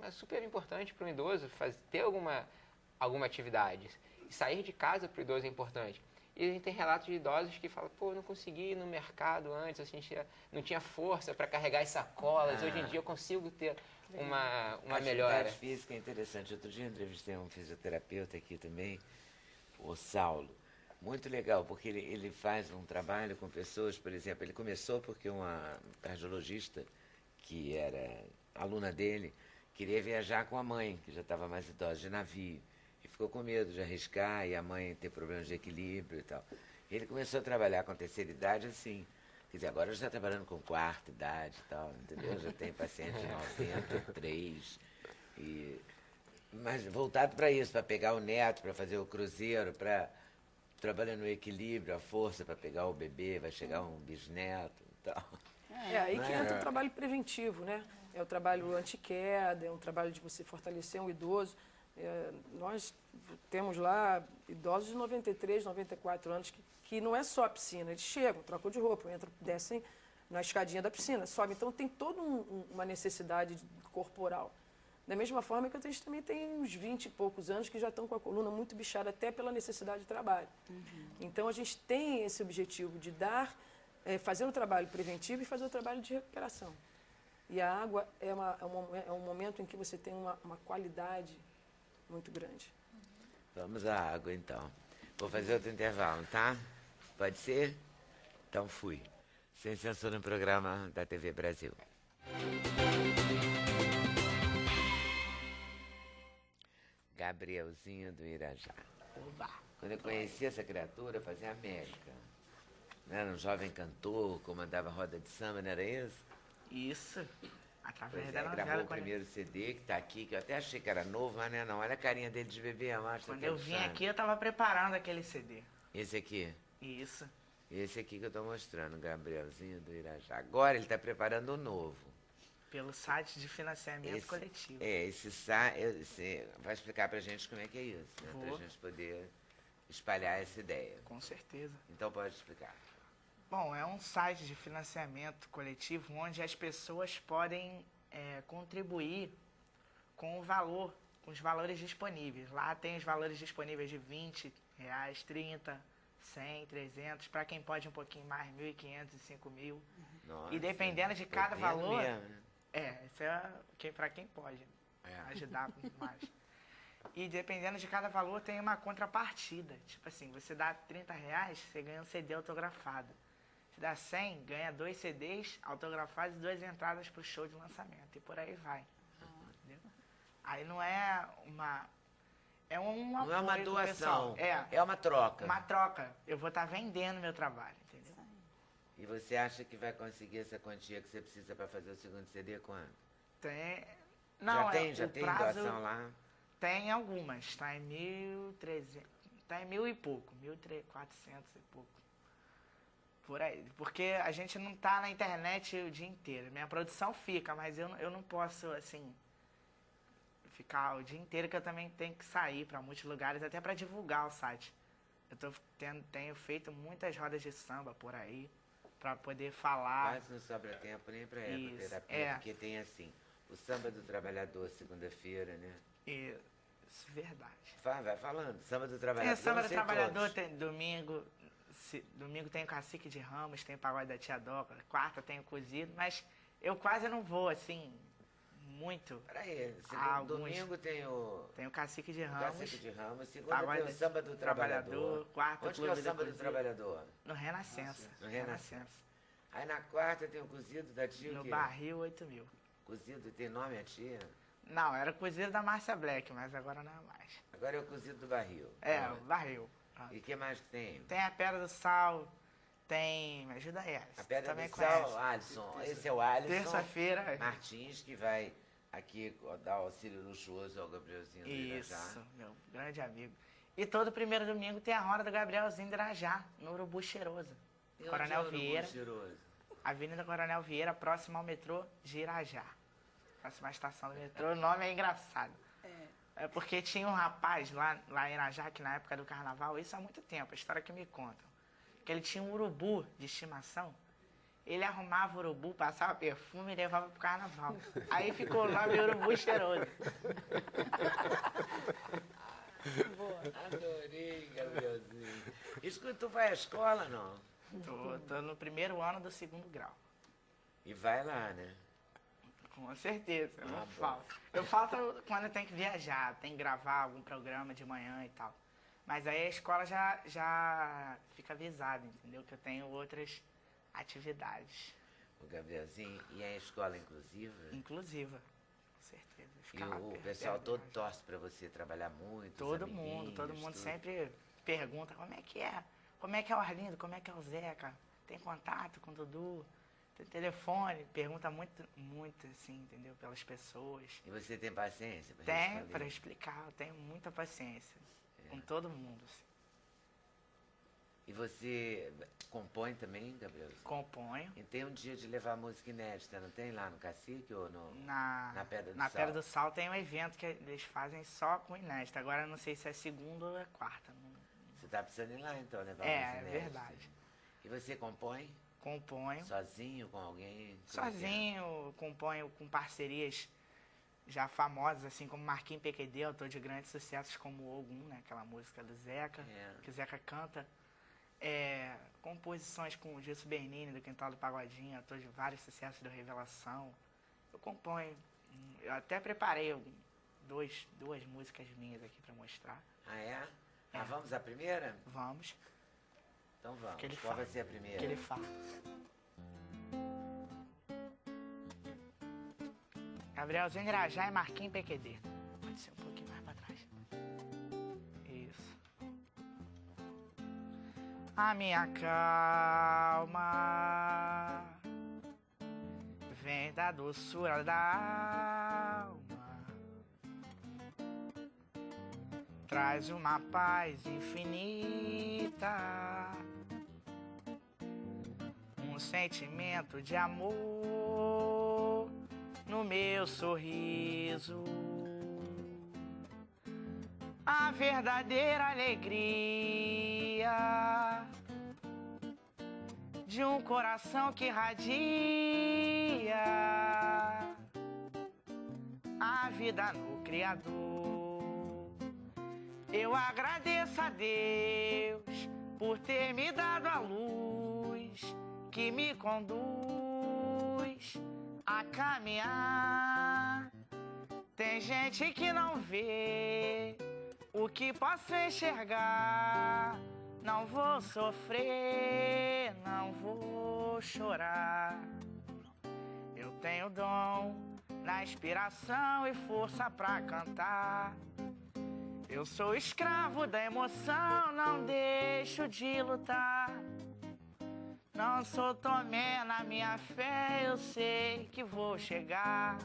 é super importante para um idoso ter alguma atividade. E sair de casa para o idoso é importante. E a gente tem relatos de idosos que falam, pô, eu não consegui ir no mercado antes, a gente não tinha força para carregar as sacolas, hoje em dia eu consigo ter uma melhora. Atividade física é interessante. Outro dia eu entrevistei um fisioterapeuta aqui também, o Saulo. Muito legal, porque ele faz um trabalho com pessoas, por exemplo, ele começou porque uma cardiologista, que era aluna dele, queria viajar com a mãe, que já estava mais idosa, de navio. E ficou com medo de arriscar e a mãe ter problemas de equilíbrio e tal. Ele começou a trabalhar com a terceira idade assim. Quer dizer, agora já está trabalhando com quarta idade e tal, entendeu? Já tem paciente de 93. Mas voltado para isso, para pegar o neto, para fazer o cruzeiro, para trabalhar no equilíbrio, a força para pegar o bebê, vai chegar um bisneto e tal. Aí que entra o trabalho preventivo, né? É o trabalho anti-queda, é um trabalho de você fortalecer um idoso. Nós temos lá idosos de 93, 94 anos que não é só a piscina, eles chegam, trocam de roupa, entram, descem na escadinha da piscina, sobem. Então tem toda uma necessidade corporal. Da mesma forma que a gente também tem uns 20 e poucos anos que já estão com a coluna muito bichada até pela necessidade de trabalho. Então a gente tem esse objetivo de fazer um trabalho preventivo e fazer um trabalho de recuperação. E a água é um momento em que você tem uma qualidade muito grande. Vamos à água, então. Vou fazer outro intervalo, tá? Pode ser? Então fui. Sem censura no programa da TV Brasil. Gabrielzinho do Irajá. Quando eu conheci essa criatura, eu fazia América. Não era um jovem cantor, comandava roda de samba, não era isso? Isso. Através Pois da é, novela. gravou o primeiro CD que tá aqui, que eu até achei que era novo, mas não é não. Olha a carinha dele de bebê, eu acho. Quando eu vim aqui, eu tava preparando aquele CD. Esse aqui? Isso. Esse aqui que eu tô mostrando, Gabrielzinho do Irajá. Agora ele tá preparando o novo. Pelo site de financiamento coletivo. Esse site, você vai explicar pra gente como é que é isso, né? Vou. Pra gente poder espalhar essa ideia. Com certeza. Então pode explicar. Bom, é um site de financiamento coletivo onde as pessoas podem contribuir com o valor, com os valores disponíveis. Lá tem os valores disponíveis de R$20, 30, 100, 300, para quem pode um pouquinho mais, 1.500 e 5.000. Nossa, E dependendo de cada podendo valor... mesmo, né? Isso é para quem pode ajudar mais. E dependendo de cada valor, tem uma contrapartida. Tipo assim, você dá R$30, você ganha um CD autografado. Se dá 100, ganha 2 CDs autografados e 2 entradas para o show de lançamento. E por aí vai. Entendeu? Aí não é uma... É um apoio. Não é uma doação, pessoal. é uma troca. Uma troca. Eu vou estar vendendo meu trabalho, entendeu? E você acha que vai conseguir essa quantia que você precisa para fazer o segundo CD quando? Tem... Não, já tem doação lá? Tem algumas, está em 1.300, está em 1.000 e pouco, 1.400 e pouco. Por aí, porque a gente não está na internet o dia inteiro. Minha produção fica, mas eu não posso, assim, ficar o dia inteiro, que eu também tenho que sair para muitos lugares, até para divulgar o site. Eu tenho feito muitas rodas de samba por aí, para poder falar. Quase não sobra tempo nem para ecoterapia, porque tem assim, o Samba do Trabalhador, segunda-feira, né? Isso, verdade. Vai falando, Samba do Trabalhador. Tem o Samba do Trabalhador, tem domingo tem o Cacique de Ramos, tem o Pagode da Tia Doca, quarta tem o Cozido, mas eu quase não vou, assim, muito. Peraí, domingo tem o Cacique de Ramos. Cacique de Ramos, segunda tem o Samba do Trabalhador. Quarta, onde que é o Samba do Trabalhador? No Renascença. No Renascença. Aí na quarta tem o Cozido da tia. No Barril 8.000. Cozido tem nome a tia? Não, era o Cozido da Márcia Black, mas agora não é mais. Agora é o Cozido do Barril. O Barril. E o que mais que tem? Tem a Pedra do Sal, tem... Me ajuda aí, Alisson. A Pedra do Sal, Alisson. Esse é o Alisson Terça-feira. Martins, que vai Aqui, dá auxílio luxuoso ao Gabrielzinho do Irajá. Isso, meu grande amigo. E todo primeiro domingo tem a roda do Gabrielzinho do Irajá, no Urubu Cheiroso. E onde Coronel é o Urubu Vieira, Cheiroso? Avenida Coronel Vieira, próximo ao metrô de Irajá. Próxima estação do metrô, o nome é engraçado. É porque tinha um rapaz lá em Irajá, que na época do carnaval, isso há muito tempo, a história que me contam, que ele tinha um urubu de estimação. Ele arrumava o urubu, passava perfume e levava pro carnaval. Aí ficou o nome Urubu Cheiroso. Adorei, Gabrielzinho. Escuta, tu vai à escola, não? Tô no primeiro ano do 2º grau. E vai lá, né? Com certeza, eu não bom. falto. Eu falto quando eu tenho que viajar, tem que gravar algum programa de manhã e tal. Mas aí a escola já fica avisada, entendeu? Que eu tenho outras atividades. O Gabrielzinho, e a escola inclusiva? Inclusiva, com certeza. E Fica lá o perto, pessoal perto, todo mas- torce pra você trabalhar muito, os Todo amiguinhos, mundo tudo. sempre pergunta como é que é. Como é que é o Arlindo, como é que é o Zeca? Tem contato com o Dudu? Tem telefone? Pergunta muito assim, entendeu? Pelas pessoas. E você tem paciência pra Tem, responder? para explicar, eu tenho muita paciência. Com todo mundo, assim. E você compõe também, Gabrielzinho? Componho. E tem um dia de levar música inédita, não tem lá no Cacique ou no... Na Pedra do na Sal? Pedra do Sal tem um evento que eles fazem só com inédito. Agora eu não sei se é segunda ou é quarta. Você tá precisando ir lá então, levar É, música é inédita. verdade. E você compõe? Componho. Sozinho, com alguém? Como é que é? Sozinho, componho com parcerias já famosas, assim como Marquinhos PQD, autor de grandes sucessos como Ogum, né? Aquela música do Zeca, que o Zeca canta. Composições com o Gilson Bernini, do Quintal do Pagodinho, autor de vários sucessos do Revelação. Eu componho. Eu até preparei duas músicas minhas aqui para mostrar. Ah, é? Ah, vamos à primeira? Vamos. Então vamos. Que ele Qual fala. vai ser a primeira? Que ele fala. Gabrielzinho Irajá e Marquinhos PQD. Pode ser um pouquinho mais pra trás. Isso. A minha calma vem da doçura da alma. Traz uma paz infinita, um sentimento de amor no meu sorriso, a verdadeira alegria de um coração que irradia a vida no Criador. Eu agradeço a Deus por ter me dado a luz que me conduz a caminhar. Tem gente que não vê o que posso enxergar. Não vou sofrer, não vou chorar. Eu tenho dom na inspiração e força pra cantar. Eu sou escravo da emoção, não deixo de lutar. Não sou Tomé na minha fé, eu sei que vou chegar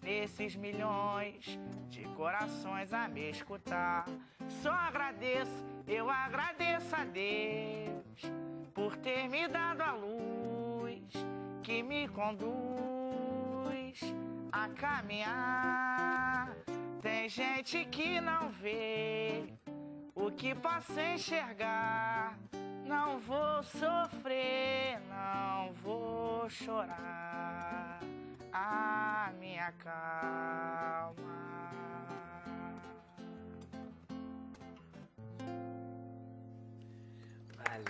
nesses milhões de corações a me escutar. Só agradeço, eu agradeço a Deus por ter me dado a luz que me conduz a caminhar. Tem gente que não vê o que posso enxergar. Não vou sofrer, não vou chorar. A minha calma. Valeu.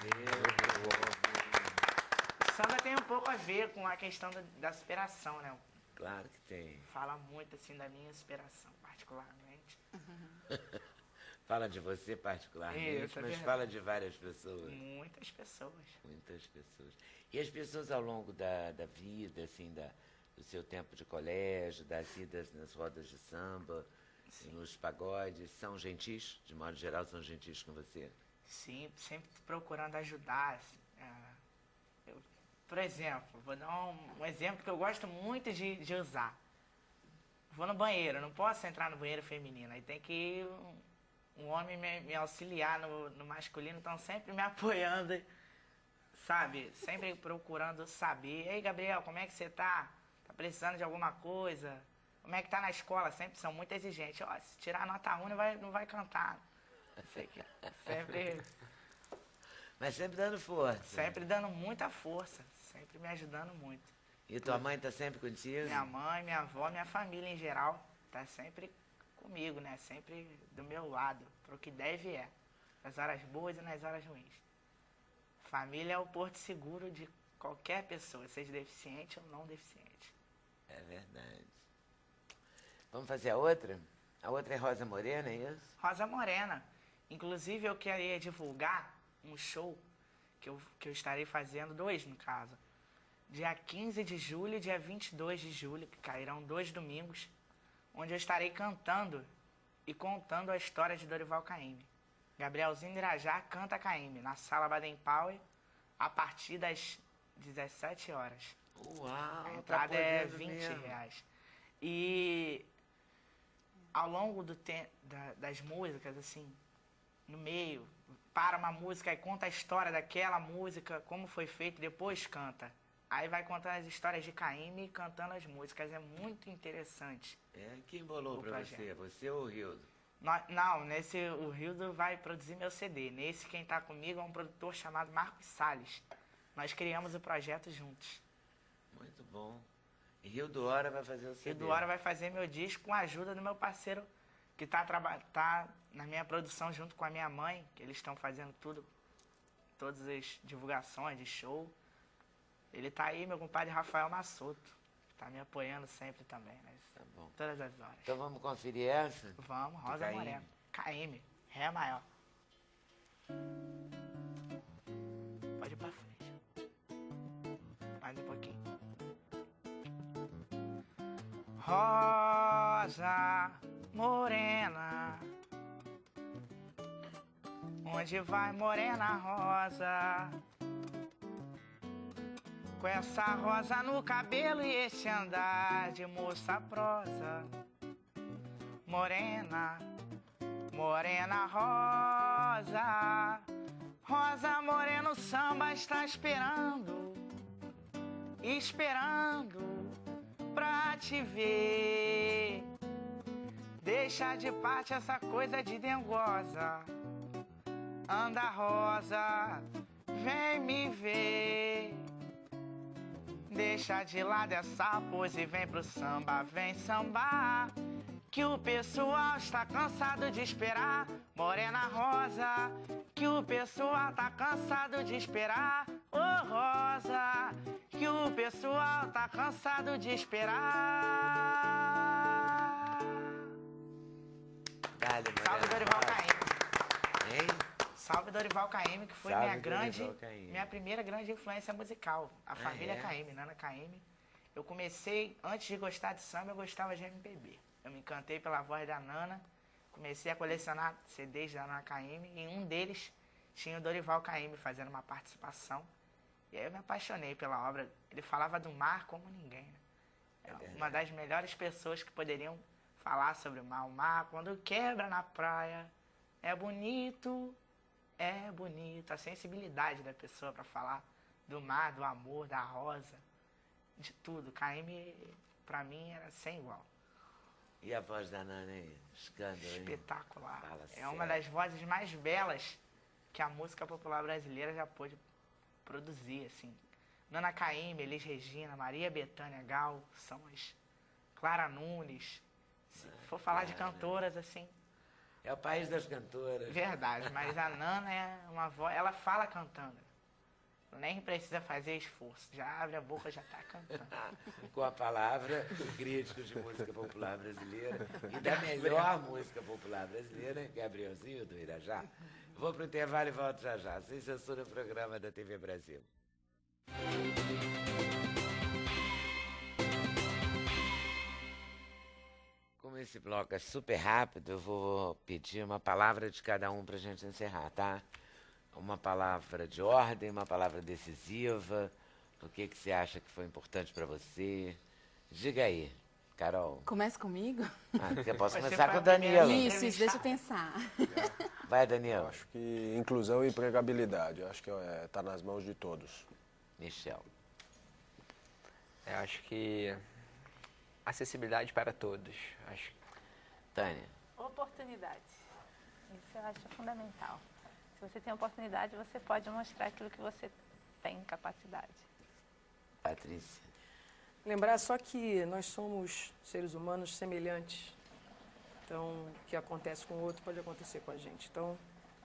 O samba tem um pouco a ver com a questão da superação, né? Claro que tem. Fala muito assim da minha superação, particularmente. Fala de você particularmente, Isso, é mas verdade. fala de várias pessoas. Muitas pessoas. Muitas pessoas. E as pessoas ao longo da vida, assim, do seu tempo de colégio, das idas nas rodas de samba, nos pagodes, são gentis? De modo geral, são gentis com você? Sim, sempre procurando ajudar. Assim, por exemplo, vou dar um exemplo que eu gosto muito de usar. vou no banheiro, não posso entrar no banheiro feminino. Aí tem que ir um homem me auxiliar no masculino, estão sempre me apoiando, sabe? Sempre procurando saber. E aí, Gabriel, como é que você tá? Tá precisando de alguma coisa? Como é que tá na escola? Sempre são muito exigentes. Ó, se tirar nota ruim, não vai cantar. Sei que sempre... Mas sempre dando força. Sempre dando muita força. Sempre me ajudando muito. E tua mãe tá sempre contigo? Minha mãe, minha avó, minha família em geral, tá sempre comigo, né? Sempre do meu lado, pro que deve é. Nas horas boas e nas horas ruins. Família é o porto seguro de qualquer pessoa, seja deficiente ou não deficiente. É verdade. Vamos fazer a outra? A outra é Rosa Morena, é isso? Rosa Morena. Inclusive, eu queria divulgar um show que eu estarei fazendo, 2 no caso. Dia 15 de julho e dia 22 de julho, que cairão 2 domingos, onde eu estarei cantando e contando a história de Dorival Caymmi. Gabrielzinho Irajá canta Caymmi, na Sala Baden Powell, a partir das 17 horas. Uau! A entrada é podendo R$20. mesmo. E ao longo das músicas, assim, no meio, para uma música e conta a história daquela música, como foi feito, depois canta. Aí vai contando as histórias de Caymmi e cantando as músicas. É muito interessante. É, quem bolou O pra projeto. você? Você ou o Rildo? Não, o Rildo vai produzir meu CD. Nesse, quem tá comigo é um produtor chamado Marcos Salles. Nós criamos o projeto juntos. Muito bom. E Rildo Hora vai fazer o CD. Rildo Hora vai fazer meu disco com a ajuda do meu parceiro, que tá na minha produção junto com a minha mãe, que eles estão fazendo tudo, todas as divulgações de show. Ele tá aí, meu compadre Rafael Massoto, que tá me apoiando sempre também, né? Tá bom. Todas as horas. Então vamos conferir essa? Vamos, Rosa Caymmi. Morena. Caymmi, Ré maior. Pode ir pra frente. Mais um pouquinho. Rosa Morena, onde vai Morena Rosa? Com essa rosa no cabelo e esse andar de moça prosa. Morena, morena rosa, rosa morena, o samba está esperando, esperando pra te ver. Deixa de parte essa coisa de dengosa. Anda rosa, vem me ver. Deixa de lado essa pose e vem pro samba, vem sambar, que o pessoal está cansado de esperar. Morena rosa, que o pessoal tá cansado de esperar. Ô rosa, que o pessoal tá cansado de esperar. Dale, Morena Salve Dorival Rosa. Caymmi. Hein? Salve Dorival Caymmi, que foi Salve, minha Dorival Caymmi. primeira grande influência musical. A família é? Caymmi, Nana Caymmi. Eu comecei, antes de gostar de samba, eu gostava de MPB. Eu me encantei pela voz da Nana, comecei a colecionar CDs da Nana Caymmi, e um deles tinha o Dorival Caymmi fazendo uma participação. E aí eu me apaixonei pela obra. Ele falava do mar como ninguém, né? É uma das melhores pessoas que poderiam falar sobre o mar. O mar, quando quebra na praia, é bonito. É bonito, a sensibilidade da pessoa para falar do mar, do amor, da rosa, de tudo. Caymmi, pra mim, era sem igual. E a voz da Nana aí? Escândalo, hein? Espetacular. Fala É sério. uma das vozes mais belas que a música popular brasileira já pôde produzir, assim. Nana Caymmi, Elis Regina, Maria Bethânia Gal, são as Clara Nunes. Se for falar de cantoras, assim, É o país das cantoras. verdade, mas a Nana é uma voz, ela fala cantando. Nem precisa fazer esforço, já abre a boca, já tá cantando. Com a palavra do crítico de música popular brasileira e da melhor música popular brasileira, Gabrielzinho do Irajá. Vou pro intervalo e volto já já. Sem censura, o programa da TV Brasil. Como esse bloco é super rápido, eu vou pedir uma palavra de cada um pra gente encerrar, tá? Uma palavra de ordem, uma palavra decisiva. O que você acha que foi importante pra você? Diga aí. Carol. Começa comigo? Eu posso Você começar foi com a o primeira. Danilo. Isso, deixa eu pensar. Vai, Eu Danilo. acho que inclusão e empregabilidade, eu acho que está nas mãos de todos. Michel. Eu acho que acessibilidade para todos. Acho Tânia. Oportunidade. Isso eu acho fundamental. Se você tem oportunidade, você pode mostrar aquilo que você tem capacidade. Patrícia. Lembrar só que nós somos seres humanos semelhantes. Então, o que acontece com o outro pode acontecer com a gente. Então,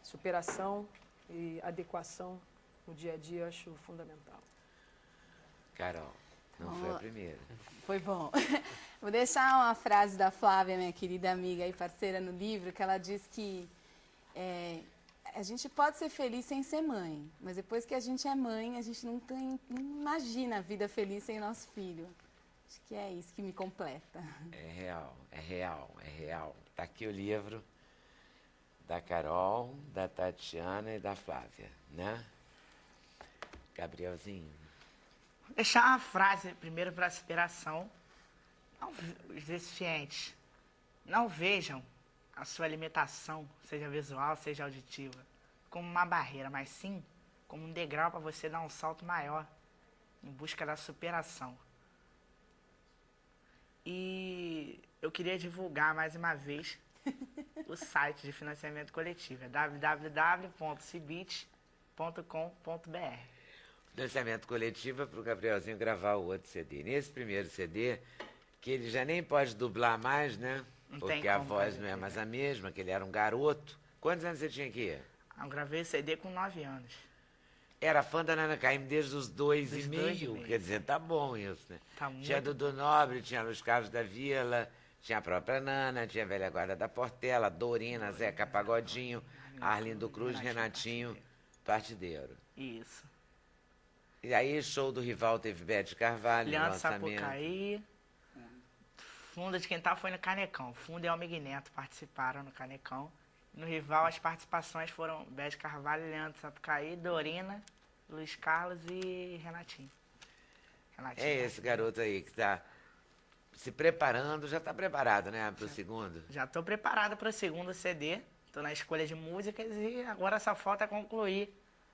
superação e adequação no dia a dia eu acho fundamental. Carol. Não foi a primeira. Foi bom. Vou deixar uma frase da Flávia, minha querida amiga e parceira no livro, que ela diz que a gente pode ser feliz sem ser mãe, mas depois que a gente é mãe, a gente não imagina a vida feliz sem nosso filho. Acho que é isso que me completa. É real, é real, é real. Tá aqui o livro da Carol, da Tatiana e da Flávia, né? Gabrielzinho. Deixar uma frase primeiro para a superação. Os deficientes não vejam a sua limitação, seja visual, seja auditiva, como uma barreira, mas sim como um degrau para você dar um salto maior em busca da superação. E eu queria divulgar mais uma vez o site de financiamento coletivo, é www.cibit.com.br. Financiamento coletivo é para o Gabrielzinho gravar o outro CD. Nesse primeiro CD, que ele já nem pode dublar mais, né? Não Porque tem a como voz fazer, não é né? mais a mesma, que ele era um garoto. Quantos anos você tinha aqui? Eu gravei CD com 9 anos. Era fã da Nana Caymmi desde os 2,5. 2,5. Quer dizer, tá bom isso, né? Tá muito Tinha Dudu Nobre, tinha Luiz Carlos da Vila, tinha a própria Nana, tinha a Velha Guarda da Portela, Dorina, Zeca Pagodinho, Arlindo Cruz, Renatinho, Partideiro. Isso. E aí, show do rival, teve Bete Carvalho, no Leandro lançamento. Sapucaí. Fundo de Quintal foi no Canecão. Fundo e Almig Neto participaram no Canecão. No rival, as participações foram Bete Carvalho, Leandro Sapucaí, Dorina, Luiz Carlos e Renatinho. É esse garoto aí que tá se preparando, já tá preparado, né, pro segundo? Já estou preparado para o segundo CD. Estou na escolha de músicas e agora só falta concluir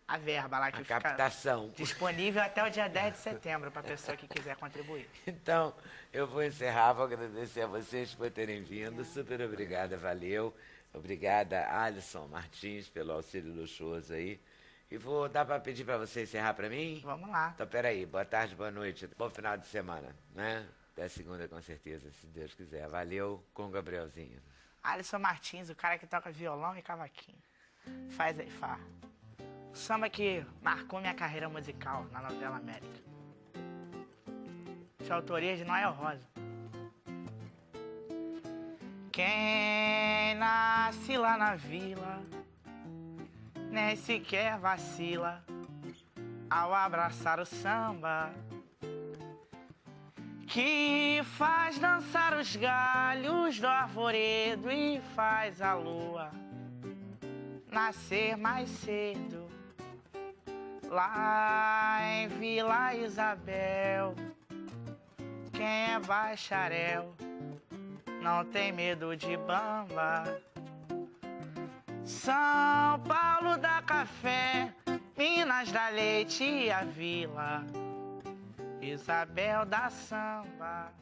a verba lá que A fica captação. disponível até o dia 10 de setembro para a pessoa que quiser contribuir. Então, eu vou encerrar, vou agradecer a vocês por terem vindo. Super obrigada, valeu. Obrigada, Alisson Martins, pelo auxílio luxuoso aí. E vou dar para pedir para você encerrar para mim? Vamos lá. Então, peraí. Boa tarde, boa noite. Bom final de semana, né? Até segunda, com certeza, se Deus quiser. Valeu com o Gabrielzinho. Alisson Martins, o cara que toca violão e cavaquinho. Faz aí, Fá. O samba que marcou minha carreira musical na novela América. De autoria de Noel Rosa. Quem nasce lá na vila nem sequer vacila ao abraçar o samba que faz dançar os galhos do arvoredo e faz a lua nascer mais cedo. Lá em Vila Isabel, quem é bacharel não tem medo de bamba. São Paulo dá café, Minas dá leite e a Vila Isabel dá samba.